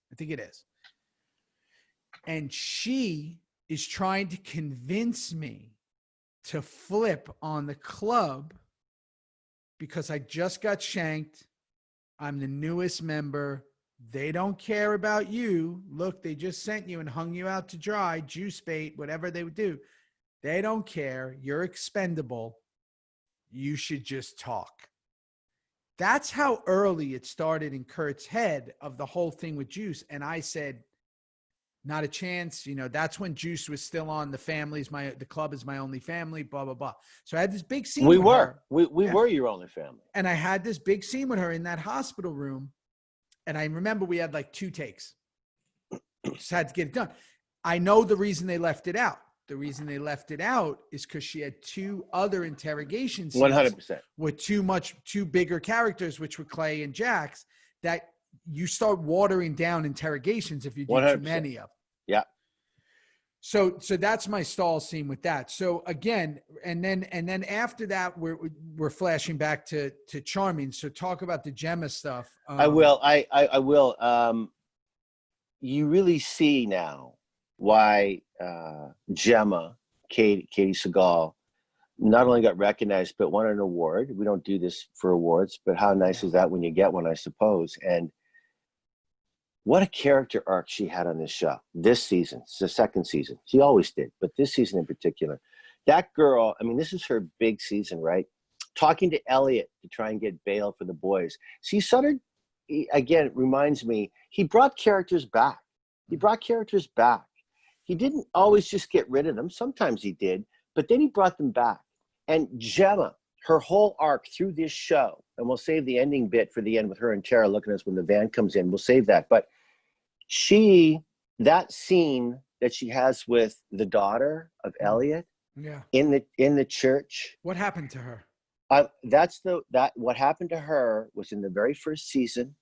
And she is trying to convince me to flip on the club because I just got shanked. I'm the newest member. They don't care about you. Look, they just sent you and hung you out to dry, juice bait, whatever they would do. They don't care. You're expendable. You should just talk. That's how early it started in Kurt's head of the whole thing with Juice. And I said, not a chance. That's when Juice was still on. The club is my only family, blah, blah, blah. So I had this big scene with her. We were your only family. And I had this big scene with her in that hospital room. And I remember we had like 2 takes. Just had to get it done. I know the reason they left it out. The reason they left it out is because she had 2 other interrogation scenes 100%. with two bigger characters, which were Clay and Jax, that you start watering down interrogations if you do 100%. Too many of them. Yeah. So that's my stall scene with that. So again, and then after that, we're flashing back to Charming. So talk about the Gemma stuff. I will. I will. You really see now why Gemma, Katie Seagal, not only got recognized but won an award. We don't do this for awards, but how nice is that when you get one, I suppose. And what a character arc she had on this show this season. It's the second season. She always did, but this season in particular. That girl, I mean, this is her big season, right? Talking to Elliot to try and get bail for the boys. See, Sutter, again, reminds me, he brought characters back. He didn't always just get rid of them. Sometimes he did, but then he brought them back. And Gemma, her whole arc through this show, and we'll save the ending bit for the end with her and Tara looking at us when the van comes in. We'll save that. But that scene that she has with the daughter of Elliot in the church. What happened to her? What happened to her was in the very first season.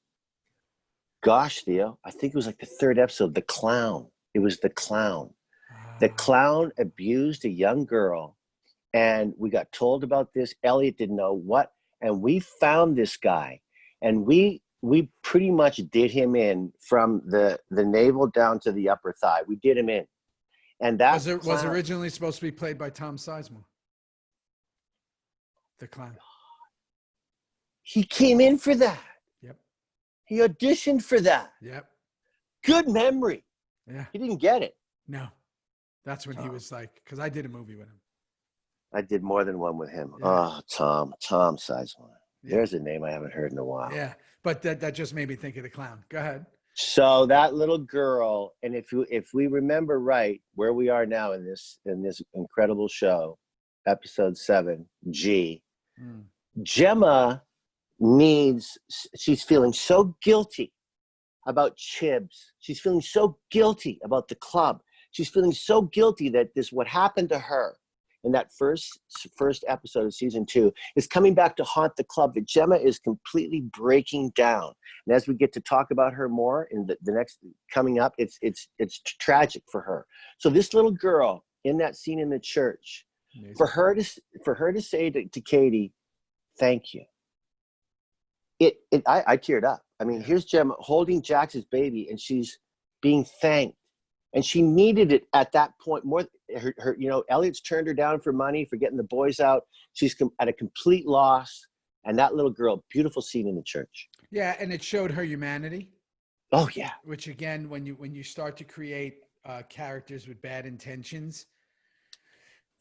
Gosh, Theo, I think it was like the third episode, the clown. It was the clown. The clown abused a young girl, and we got told about this. Elliot didn't know what, and we found this guy, and we pretty much did him in from the navel down to the upper thigh. We did him in. And that was originally supposed to be played by Tom Sizemore. The clown. He came in for that. Yep. He auditioned for that. Yep. Good memory. Yeah. He didn't get it. No. That's when he was like, because I did a movie with him. I did more than one with him. Yeah. Oh, Tom Sizemore. Yeah. There's a name I haven't heard in a while. Yeah. But that just made me think of the clown. Go ahead. So that little girl, and if we remember right, where we are now in this incredible show, episode 7, G, Gemma she's feeling so guilty about Chibs. She's feeling so guilty about the club. She's feeling so guilty that what happened to her in that first episode of season 2 is coming back to haunt the club, that Gemma is completely breaking down. And as we get to talk about her more in the next coming up, it's tragic for her. So this little girl in that scene in the church, amazing. for her to say to Katie, thank you. I teared up. I mean, here's Gemma holding Jax's baby, and she's being thanked. And she needed it at that point more. Her Elliot's turned her down for money, for getting the boys out. She's at a complete loss. And that little girl, beautiful scene in the church. Yeah, and it showed her humanity. Oh yeah. Which again, when you start to create characters with bad intentions,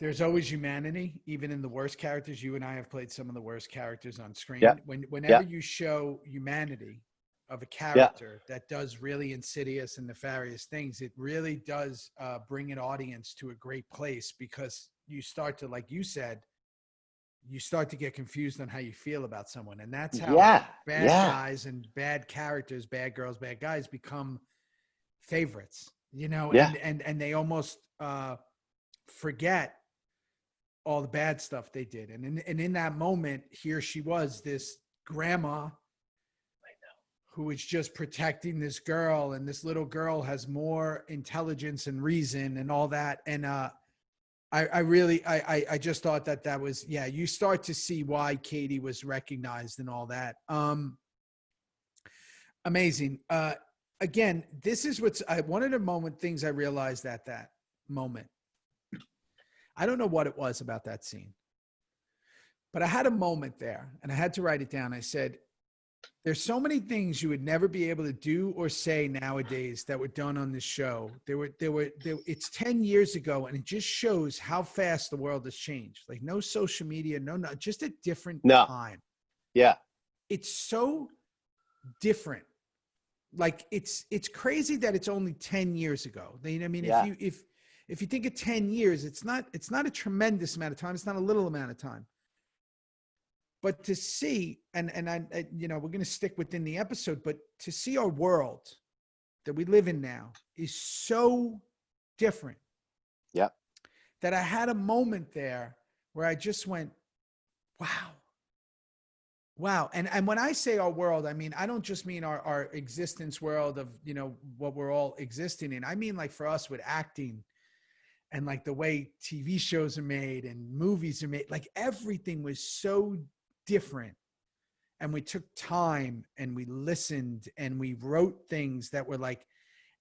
there's always humanity, even in the worst characters. You and I have played some of the worst characters on screen. Yeah. Whenever you show humanity of a character that does really insidious and nefarious things, it really does bring an audience to a great place, because you start to, like you said, you start to get confused on how you feel about someone. And that's how bad guys and bad characters, bad girls, bad guys become favorites, and they almost forget all the bad stuff they did. And in that moment, here she was, this grandma who was just protecting this girl, and this little girl has more intelligence and reason and all that. And I just thought that was, you start to see why Katie was recognized and all that. Amazing. Again, this is one of the things I realized at that moment. I don't know what it was about that scene, but I had a moment there, and I had to write it down. I said, there's so many things you would never be able to do or say nowadays that were done on this show. It's 10 years ago, and it just shows how fast the world has changed. Like, no social media, no, just a different time. Yeah. It's so different. Like, it's crazy that it's only 10 years ago. You know what I mean? Yeah. If you think of 10 years, it's not a tremendous amount of time. It's not a little amount of time. But to see, and I we're going to stick within the episode, but to see our world that we live in now is so different. Yep. That I had a moment there where I just went, wow. And when I say our world, I mean, I don't just mean our existence world of, what we're all existing in. I mean, like, for us with acting and like the way TV shows are made and movies are made, like everything was so different. And we took time and we listened and we wrote things that were like,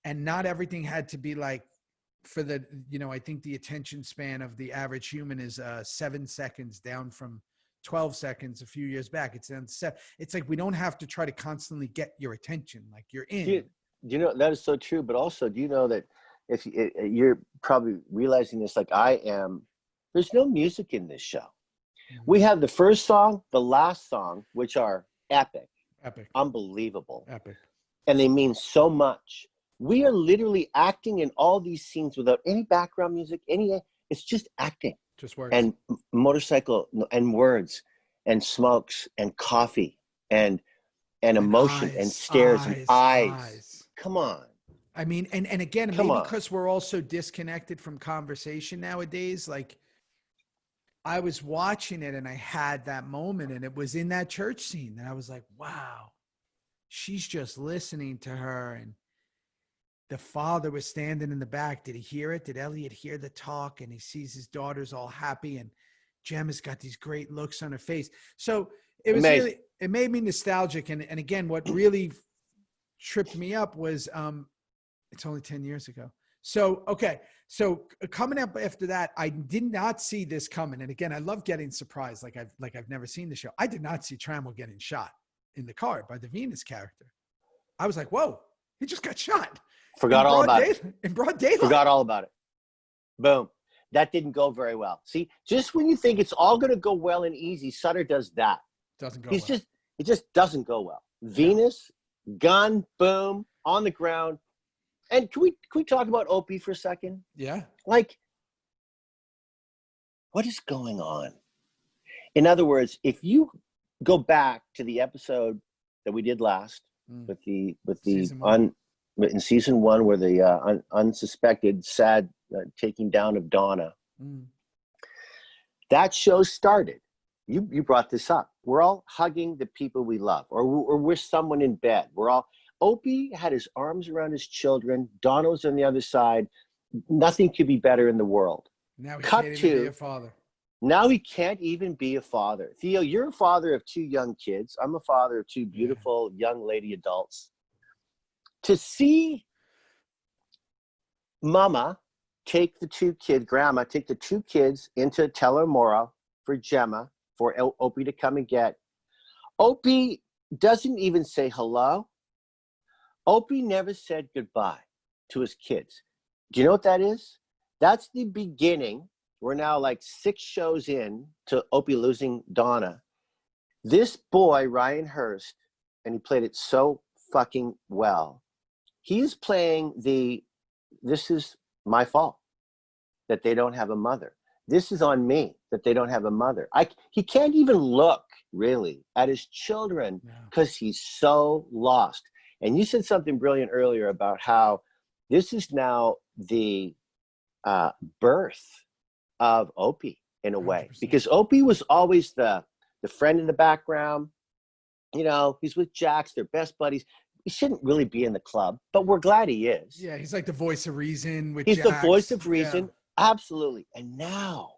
and not everything had to be like, for the, I think the attention span of the average human is 7 seconds, down from 12 seconds a few years back. It's like, we don't have to try to constantly get your attention. Like, you're in. That is so true. But also, do you know that if you're probably realizing this, like I am, there's no music in this show. We have the first song, the last song, which are epic, unbelievable, epic, and they mean so much. We are literally acting in all these scenes without any background music, it's just acting. Just words. and motorcycle and words and smokes and coffee and emotion and stares and eyes. Come on. I mean, and again, Come maybe on. because we're all so disconnected from conversation nowadays, like I was watching it and I had that moment, and it was in that church scene that I was like, wow, she's just listening to her. And the father was standing in the back. Did he hear it? Did Elliot hear the talk? And he sees his daughters all happy, and Gemma's got these great looks on her face. So it was Amazing. really, it made me nostalgic. And again, what really tripped me up was, it's only 10 years ago. So, okay. So coming up after that, I did not see this coming. And again, I love getting surprised. Like I've never seen the show. I did not see Trammell getting shot in the car by the Venus character. I was like, whoa, he just got shot. Forgot all about it. In broad daylight. Forgot all about it. Boom. That didn't go very well. See, just when you think it's all going to go well and easy, Sutter does that. Doesn't go It well. just doesn't go well. Venus, gun, boom, on the ground. And can we talk about Opie for a second? Yeah. Like, what is going on? In other words, if you go back to the episode that we did last with the in season 1, where the unsuspected sad taking down of Donna, that show started. You brought this up. We're all hugging the people we love, or we're someone in bed. Opie had his arms around his children. Donna was on the other side. Nothing could be better in the world. Now he can't even be a father. Now he can't even be a father. Theo, you're a father of 2 young kids. I'm a father of 2 beautiful young lady adults. To see Grandma take the 2 kids into Telemundo for Gemma, for Opie to come and get. Opie doesn't even say hello. Opie never said goodbye to his kids. Do you know what that is? That's the beginning. We're now like 6 shows in to Opie losing Donna. This boy, Ryan Hurst, and he played it so fucking well. He's playing this is my fault that they don't have a mother. This is on me that they don't have a mother. He can't even look really at his children because he's so lost. And you said something brilliant earlier about how this is now the birth of Opie in a way, 100%. because Opie was always the friend in the background. You know, he's with Jax, they're best buddies. He shouldn't really be in the club, but we're glad he is. Yeah, he's like the voice of reason with He's Jax. the voice of reason, absolutely. And now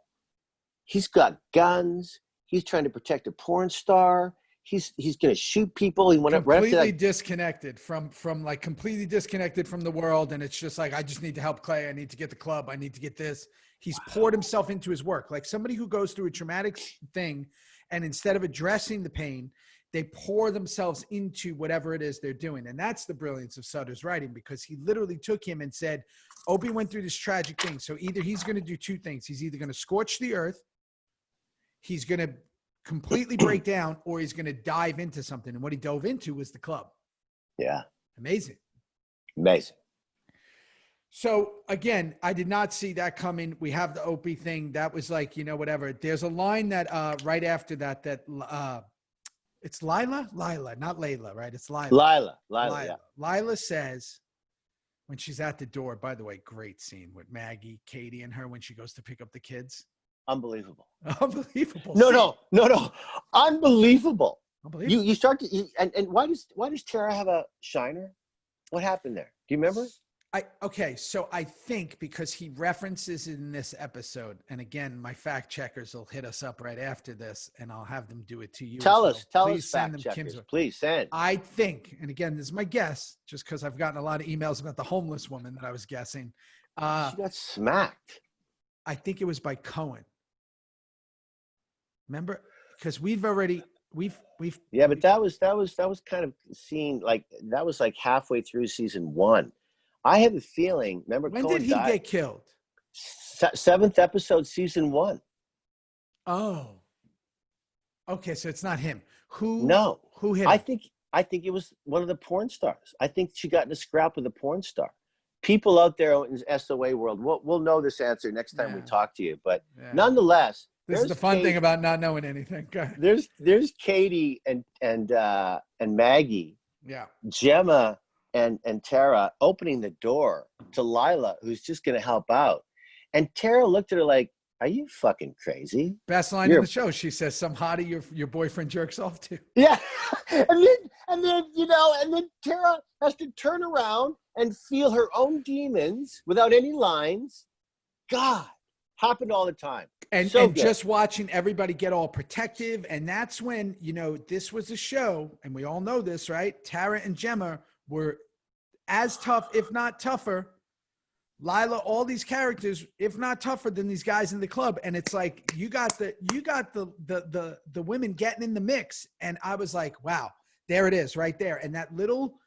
he's got guns. He's trying to protect a porn star. He's going to shoot people. He went up right up to completely that. disconnected from completely disconnected from the world. And it's just like, I just need to help Clay. I need to get the club. I need to get this. He's poured himself into his work. Like somebody who goes through a traumatic thing, and instead of addressing the pain, they pour themselves into whatever it is they're doing. And that's the brilliance of Sutter's writing, because he literally took him and said, Opie went through this tragic thing. So either he's going to do 2 things. He's either going to scorch the earth, he's going to completely break down, or he's going to dive into something. And what he dove into was the club. Yeah. Amazing. So again, I did not see that coming. We have the Opie thing. That was like, whatever. There's a line that right after that, it's Lila, not Layla, right? It's Lila. Lila, yeah. Lila says, when she's at the door, by the way, great scene with Maggie, Katie, and her when she goes to pick up the kids. Unbelievable. Unbelievable. No. Unbelievable. Unbelievable. You start to, and why does Tara have a shiner? What happened there? Do you remember? So I think because he references in this episode, and again, my fact checkers will hit us up right after this, and I'll have them do it to you. Tell us, Please fact checkers. Please send. I think, and again, this is my guess, just because I've gotten a lot of emails about the homeless woman that I was guessing. She got smacked. I think it was by Cohen. Remember, because we've yeah, but that was kind of seen like that was like halfway through season 1. I have a feeling. Remember, when Cohen did he get killed? 7th episode, season 1. Oh, okay. So it's not him. Who hit him? I think it was one of the porn stars. I think she got in a scrap with a porn star. people out there in the SOA world, we'll know this answer next time we talk to you. But nonetheless, this is the fun thing about not knowing anything. There's Katie and Maggie, Gemma and Tara opening the door to Lila, who's just going to help out. And Tara looked at her like, "Are you fucking crazy?" Best line in the show. She says, "Some hottie your boyfriend jerks off to." Yeah, and then Tara has to turn around and feel her own demons without any lines. God, happened all the time. And just watching everybody get all protective, and that's when this was a show, and we all know this, right? Tara and Gemma were as tough, if not tougher. Lila, all these characters, if not tougher than these guys in the club. And it's like, you got the women getting in the mix. And I was like, wow, there it is right there. And that little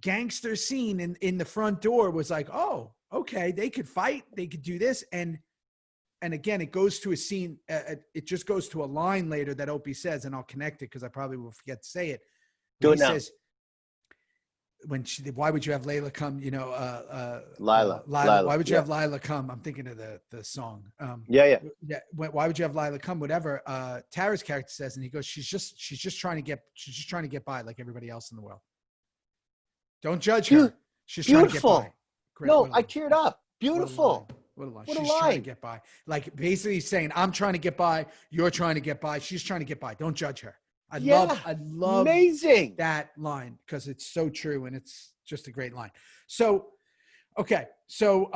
gangster scene in the front door was like, oh, okay, they could fight. They could do this. And again, it goes to a scene. It just goes to a line later that Opie says, and I'll connect it because I probably will forget to say it. Do it now. Says, why would you have Layla come? Lila. Why would you have Lila come? I'm thinking of the song. Yeah. Why would you have Lila come? Whatever. Tara's character says, and he goes, she's just trying to get by like everybody else in the world. Don't judge her. She's trying to get by. Great. I teared up. Beautiful. What a line. She's trying to get by. Like basically saying, I'm trying to get by. You're trying to get by. She's trying to get by. Don't judge her. I love amazing that line because it's so true and it's just a great line. So, okay. So,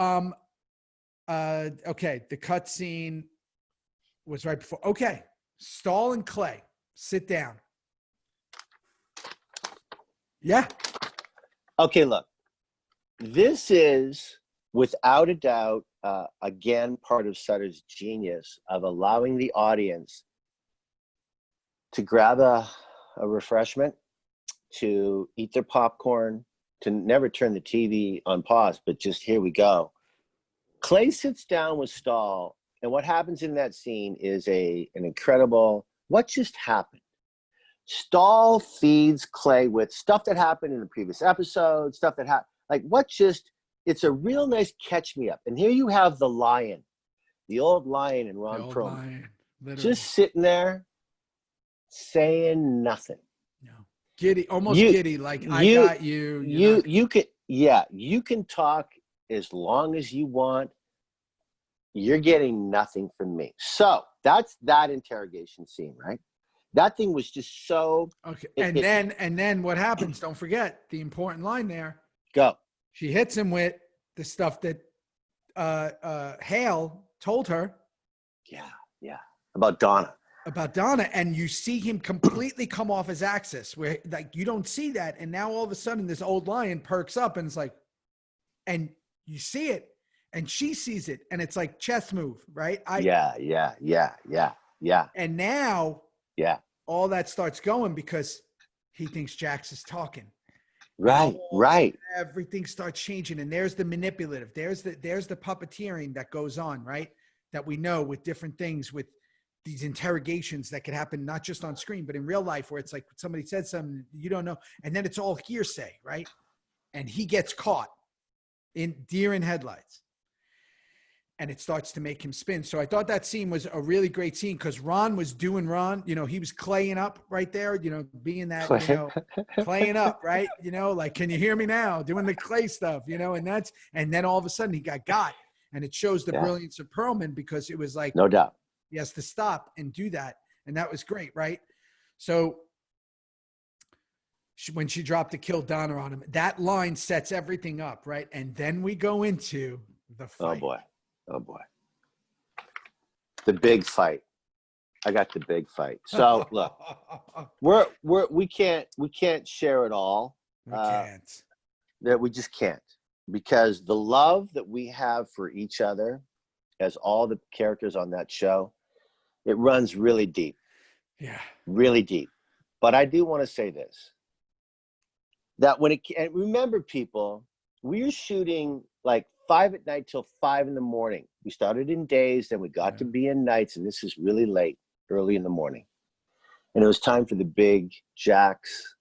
the cut scene was right before. Okay. Stahl and Clay, sit down. Yeah. Okay. Look, this is without a doubt, again, part of Sutter's genius of allowing the audience to grab a refreshment, to eat their popcorn, to never turn the TV on pause, but just here we go. Clay sits down with Stahl, and what happens in that scene is an incredible, what just happened? Stahl feeds Clay with stuff that happened in the previous episode, stuff that happened, it's a real nice catch me up. And here you have the lion, the old lion in Ron Perlman, just sitting there, saying nothing. No. Giddy, almost giddy, like I got you. You can talk as long as you want. You're getting nothing from me. So that's that interrogation scene, right? That thing was just so okay. And then what happens? Don't forget the important line there. Go. She hits him with the stuff that Hale told her. Yeah. About Donna, and you see him completely come off his axis where like you don't see that, and now all of a sudden this old lion perks up and it's like, and you see it and she sees it and it's like chess move, right? Yeah. And now all that starts going because he thinks Jax is talking. Right. Everything starts changing, and there's the manipulative, there's the puppeteering that goes on, right? That we know with different things, with these interrogations that could happen not just on screen, but in real life, where it's like somebody said something you don't know, and then it's all hearsay, right? And he gets caught in deer in headlights, and it starts to make him spin. So I thought that scene was a really great scene because Ron was doing Ron, he was claying up right there, being that, claying up, right? Like, can you hear me now? Doing the clay stuff, and then all of a sudden he got, and it shows the brilliance of Perlman because it was like, no doubt. He has to stop and do that. And that was great, right? So when she dropped to kill Donna on him, that line sets everything up, right? And then we go into the fight. Oh, boy. The big fight. I got the big fight. So, look, we can't share it all. We can't. That we just can't. Because the love that we have for each other, as all the characters on that show, it runs really deep. Yeah. Really deep. But I do want to say this. That and remember, people, we were shooting like 5 at night till 5 in the morning. We started in days, then we got to be in nights, and this is really late, early in the morning. And it was time for the big Jax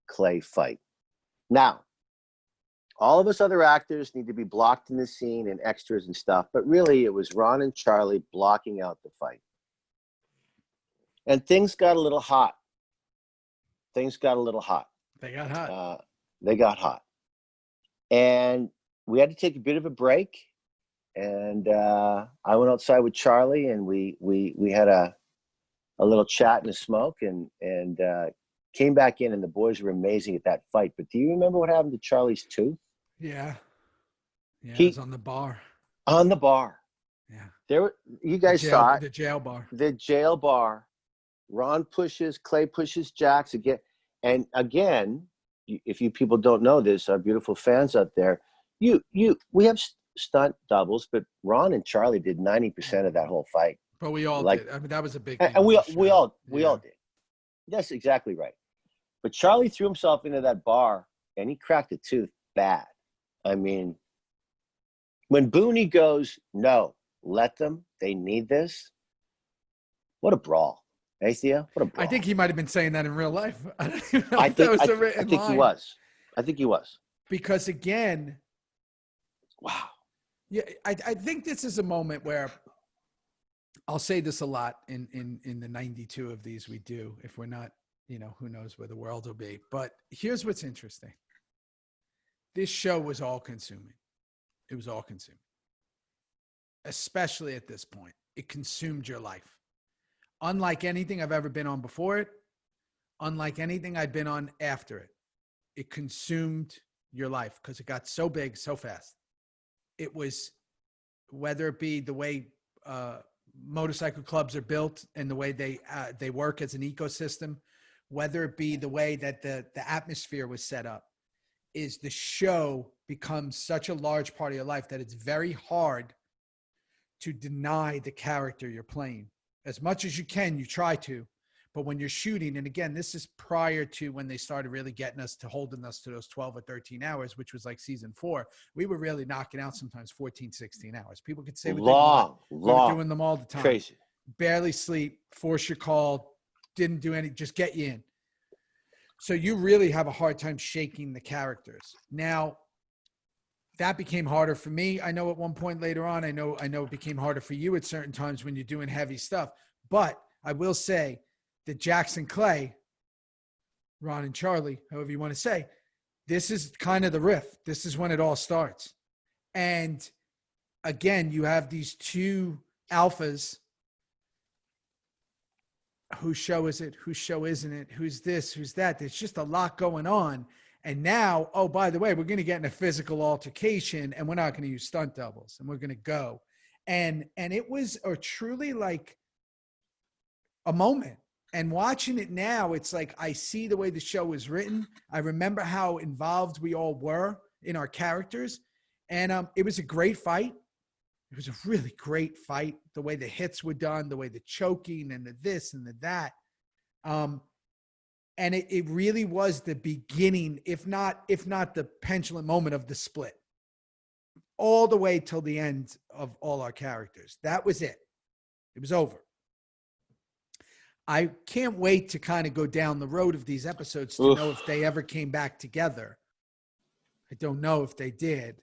Clay fight. Now, All of us other actors need to be blocked in the scene and extras and stuff. But really, it was Ron and Charlie blocking out the fight. And things got a little hot. They got hot. They got hot. And we had to take a bit of a break. And I went outside with Charlie, and we had a little chat and a smoke, and came back in, and the boys were amazing at that fight. But do you remember what happened to Charlie's tooth? Yeah. He was on the bar. On the bar. Yeah. There were, you guys saw it. The jail bar. The jail bar. Ron pushes, Clay pushes Jax again. And again, if you people don't know this, our beautiful fans out there, we have stunt doubles, but Ron and Charlie did 90% of that whole fight. But we all did. I mean, that was a big thing. And we all did. That's exactly right. But Charlie threw himself into that bar, and he cracked a tooth bad. I mean, when Booney goes, no, let them. They need this. What a brawl. Hey, Theo? What a brawl. I think he might have been saying that in real life. I don't even know I if that was think, a written I think line. he was. I think he was. Because again, wow. Yeah, I think this is a moment where I'll say this a lot in the 92 of these we do. If we're not, who knows where the world will be. But here's what's interesting. This show was all consuming. It was all consuming. Especially at this point. It consumed your life. Unlike anything I've ever been on before it, unlike anything I'd been on after it. It consumed your life because it got so big so fast. It was, whether it be the way motorcycle clubs are built and the way they work as an ecosystem, whether it be the way that the atmosphere was set up, is the show becomes such a large part of your life that it's very hard to deny the character you're playing. As much as you can, you try to. But when you're shooting, and again, this is prior to when they started really getting us to holding us to those 12 or 13 hours, which was like season 4. We were really knocking out sometimes 14, 16 hours. People could say what they want. We were doing them all the time. Crazy. Barely sleep, force your call, didn't do any, just get you in. So you really have a hard time shaking the characters. Now, that became harder for me. I know at one point later on, I know it became harder for you at certain times when you're doing heavy stuff. But I will say that Jackson Clay, Ron and Charlie, however you want to say, this is kind of the riff. This is when it all starts. And again, you have these two alphas. Whose show is it? Whose show isn't it? Who's this? Who's that? There's just a lot going on. And now, oh, by the way, we're going to get in a physical altercation, and we're not going to use stunt doubles, and we're going to go. And it was truly like a moment. And watching it now, it's like I see the way the show was written. I remember how involved we all were in our characters. And it was a great fight. It was a really great fight. The way the hits were done, the way the choking and the this and the that. And it really was the beginning, if not the pendulum moment of the split. All the way till the end of all our characters. That was it. It was over. I can't wait to kind of go down the road of these episodes to know if they ever came back together. I don't know if they did.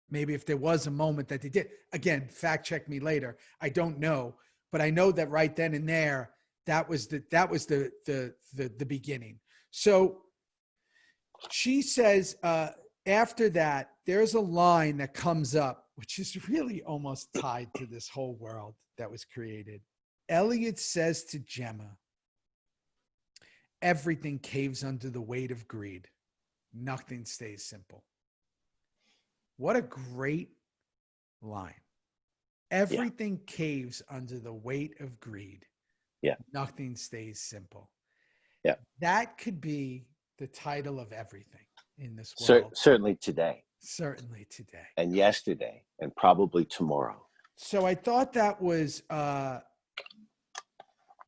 Maybe if there was a moment that they did. Again, fact check me later. I don't know, but I know that right then and there, that was the beginning. So she says, after that, there's a line that comes up, which is really almost tied to this whole world that was created. Elliot says to Gemma, everything caves under the weight of greed. Nothing stays simple. What a great line. Everything caves under the weight of greed. Yeah. Nothing stays simple. Yeah. That could be the title of everything in this world. Certainly today. Certainly today. And yesterday. And probably tomorrow. So I thought that was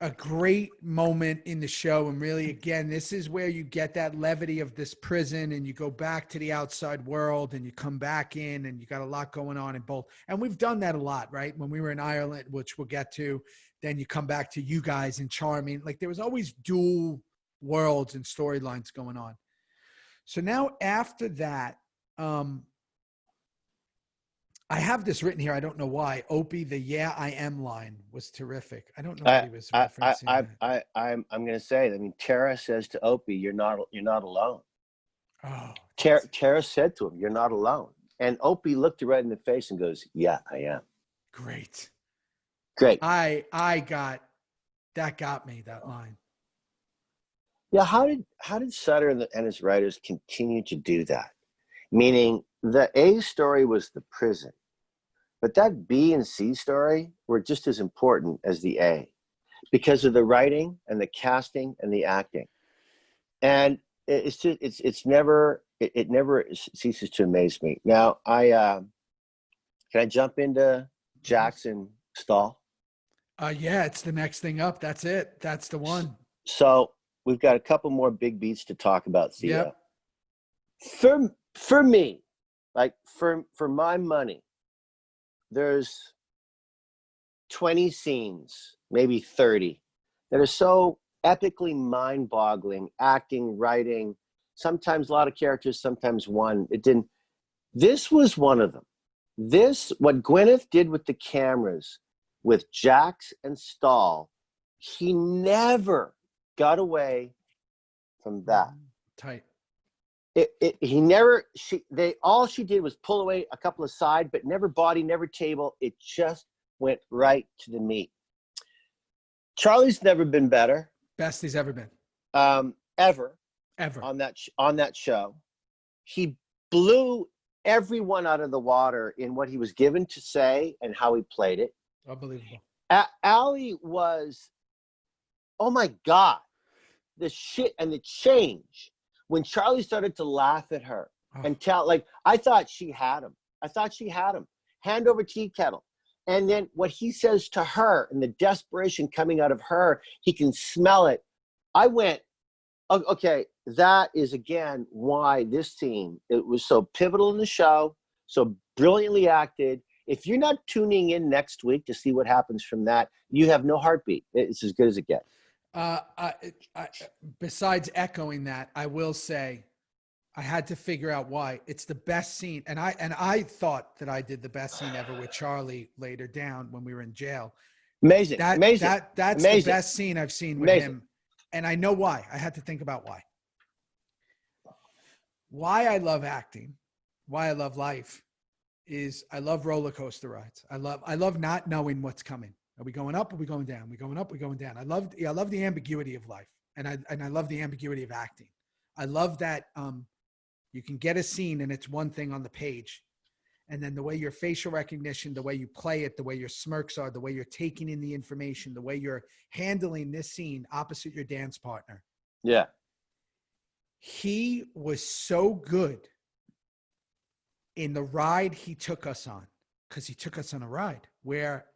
a great moment in the show. And really, again, this is where you get that levity of this prison and you go back to the outside world and you come back in and you got a lot going on in both. And we've done that a lot, right? When we were in Ireland, which we'll get to, then you come back to you guys in Charming. Like there was always dual worlds and storylines going on. So now after that, I have this written here. I don't know why. Opie, the "Yeah, I am" line was terrific. I don't know what he was referencing. I'm going to say. I mean, Tara says to Opie, "You're not alone." Oh, Tara said to him, "You're not alone," and Opie looked her right in the face and goes, "Yeah, I am." great. Great. Got me, that line. Yeah. How did Sutter and his writers continue to do that? Meaning, the A story was the prison, but that B and C story were just as important as the A because of the writing and the casting and the acting. And it never ceases to amaze me. Now, can I jump into Jackson Stahl? Yeah, it's the next thing up. That's it. That's the one. So we've got a couple more big beats to talk about, Theo. Yep. For me, like for my money, there's 20 scenes, maybe 30, that are so epically mind-boggling, acting, writing, sometimes a lot of characters, sometimes one. This was one of them. What Gwyneth did with the cameras, with Jax and Stahl, he never got away from that. Tight. All she did was pull away a couple of side, but never body, never table. It just went right to the meat. Charlie's never been better. Best he's ever been. Ever on that show. He blew everyone out of the water in what he was given to say and how he played it. Unbelievable. Allie was, oh my God, the shit and the change when Charlie started to laugh at her and tell, like, I thought she had him. Hand over tea kettle. And then what he says to her and the desperation coming out of her, he can smell it. I went, okay, that is again why this scene, it was so pivotal in the show, so brilliantly acted. If you're not tuning in next week to see what happens from that, you have no heartbeat. It's as good as it gets. Besides echoing that, I will say I had to figure out why. It's the best scene. And I thought that I did the best scene ever with Charlie later down when we were in jail. Amazing. That's the best scene I've seen with him. And I know why. I had to think about why. Why I love acting, why I love life, is I love roller coaster rides. I love not knowing what's coming. Are we going up? Are we going down? Are we going up? Are we going down? I love the ambiguity of life, and I love the ambiguity of acting. I love that you can get a scene and it's one thing on the page, and then the way your facial recognition, the way you play it, the way your smirks are, the way you're taking in the information, the way you're handling this scene opposite your dance partner. Yeah. He was so good in the ride he took us on, because he took us on a ride where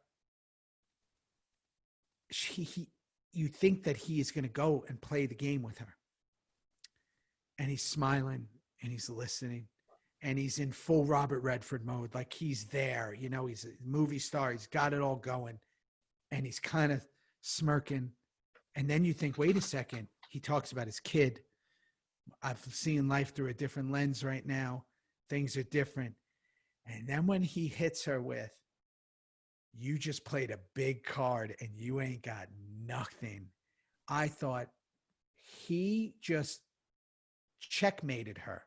you think that he is going to go and play the game with her. And he's smiling and he's listening and he's in full Robert Redford mode. Like he's there, you know, he's a movie star. He's got it all going and he's kind of smirking. And then you think, wait a second, he talks about his kid. I've seen life through a different lens right now. Things are different. And then when he hits her with, you just played a big card and you ain't got nothing. I thought he just checkmated her.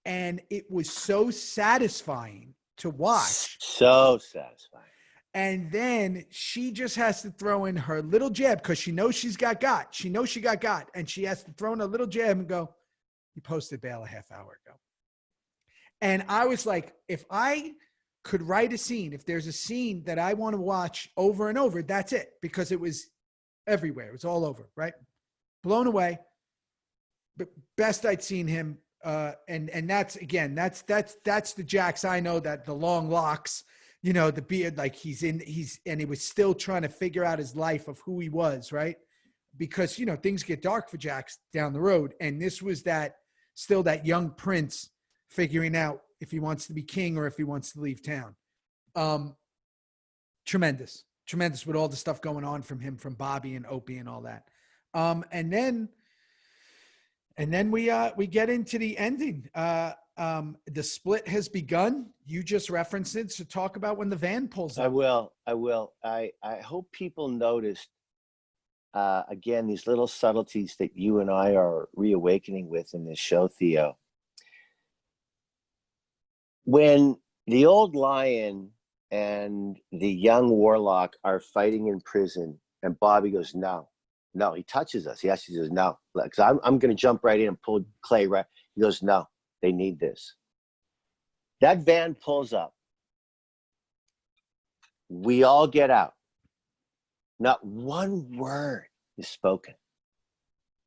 And it was so satisfying to watch. So satisfying. And then she just has to throw in her little jab because she knows she's got. She knows she got. And she has to throw in a little jab and go, you posted bail a half hour ago. And I was like, if I could write a scene, if there's a scene that I want to watch over and over, that's it. Because it was everywhere. It was all over, right? Blown away. But best I'd seen him. And that's, again, that's the Jax I know, that the long locks, you know, the beard, like and he was still trying to figure out his life of who he was, right? Because, you know, things get dark for Jax down the road. And this was still that young prince figuring out if he wants to be king or if he wants to leave town. Tremendous with all the stuff going on from him, from Bobby and Opie and all that. And then we get into the ending. the split has begun. You just referenced it. So talk about when the van pulls up. I will. I hope people noticed, again, these little subtleties that you and I are reawakening with in this show, Theo. When the old lion and the young warlock are fighting in prison, and Bobby goes, no, he touches us. He actually says, no, because I'm going to jump right in and pull Clay right. He goes, no, they need this. That van pulls up. We all get out. Not one word is spoken.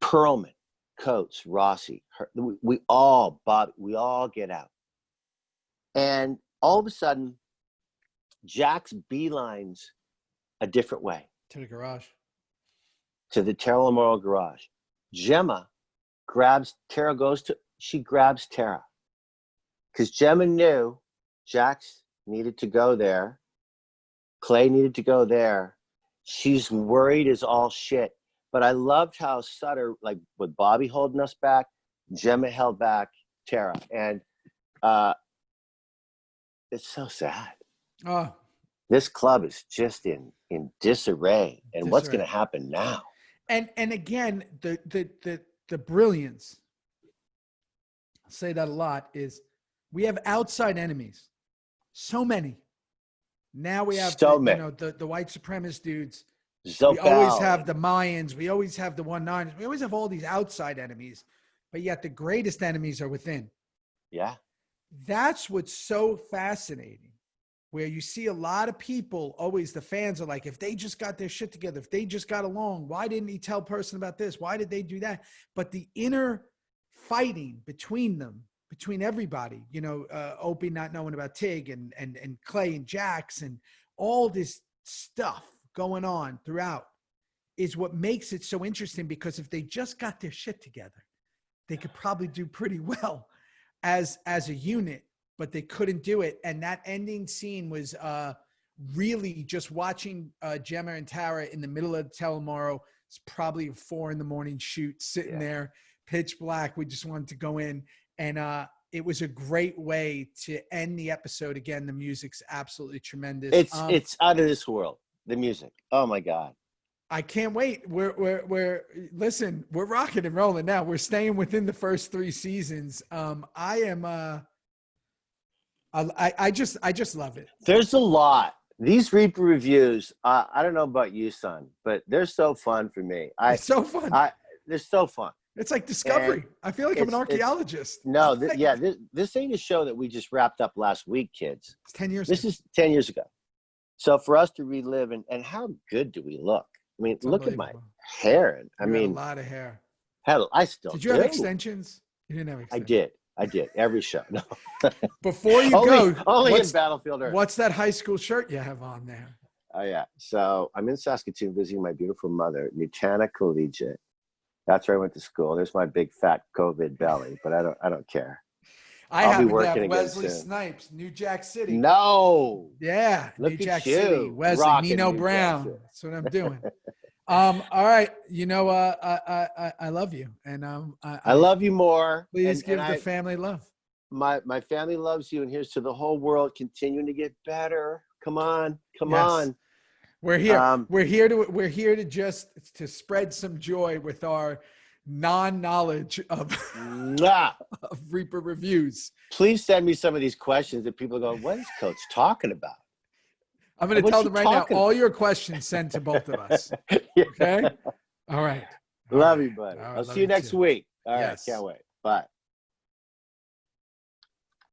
Perlman, Coates, Rossi, we all get out. And all of a sudden, Jax beelines a different way. To the garage. To the Telemundo garage. Gemma grabs Tara. Because Gemma knew Jax needed to go there. Clay needed to go there. She's worried as all shit. But I loved how Sutter, like with Bobby holding us back, Gemma held back Tara. And it's so sad. Oh. This club is just in disarray. And what's going to happen now? And again, the brilliance, I'll say that a lot, is we have outside enemies. So many. Now we have so many. The white supremacist dudes. Zopal. We always have the Mayans. We always have the 1-9ers. We always have all these outside enemies. But yet the greatest enemies are within. Yeah. That's what's so fascinating. Where you see a lot of people, always the fans are like, if they just got their shit together, if they just got along, why didn't he tell person about this? Why did they do that? But the inner fighting between them, between everybody, Opie not knowing about Tig and Clay and Jax and all this stuff going on throughout is what makes it so interesting, because if they just got their shit together, they could probably do pretty well as a unit. But they couldn't do it. And that ending scene was really just watching Gemma and Tara in the middle of the Telemundo. It's probably a 4 a.m. shoot, sitting there, pitch black. We just wanted to go in. And it was a great way to end the episode. Again, the music's absolutely tremendous. It's out of this world, the music. Oh, my God. I can't wait. Listen, we're rocking and rolling now. We're staying within the first 3 seasons. I just love it. There's a lot. These Reaper reviews, I don't know about you, son, but they're so fun for me. It's so fun. They're so fun. It's like Discovery. I feel like I'm an archaeologist. This ain't a show that we just wrapped up last week, kids. It's 10 years This is 10 years ago. So for us to relive, and how good do we look? I mean, look at my hair. I mean, a lot of hair. Hell, I still Did you have extensions? You didn't have extensions. I did every show. No. Before you go, only in Battlefield Earth. What's that high school shirt you have on there? Oh yeah. So I'm in Saskatoon visiting my beautiful mother, Nutana Collegiate. That's where I went to school. There's my big fat COVID belly, but I don't care. I'll be working again Wesley soon. Snipes, New Jack City. No. Yeah, New Jack City. Wesley, Nino Brown. That's what I'm doing. All right. I love you. And I love you more. Please give the family love. My family loves you, and here's to the whole world continuing to get better. Come on. We're here. We're here to just to spread some joy with our non-knowledge of Reaper reviews. Please send me some of these questions that people go, what is Coach talking about? I'm going to tell them right now, all your questions sent to both of us. Okay? All right. Love you, buddy. I'll see you next week. All right. Can't wait. Bye.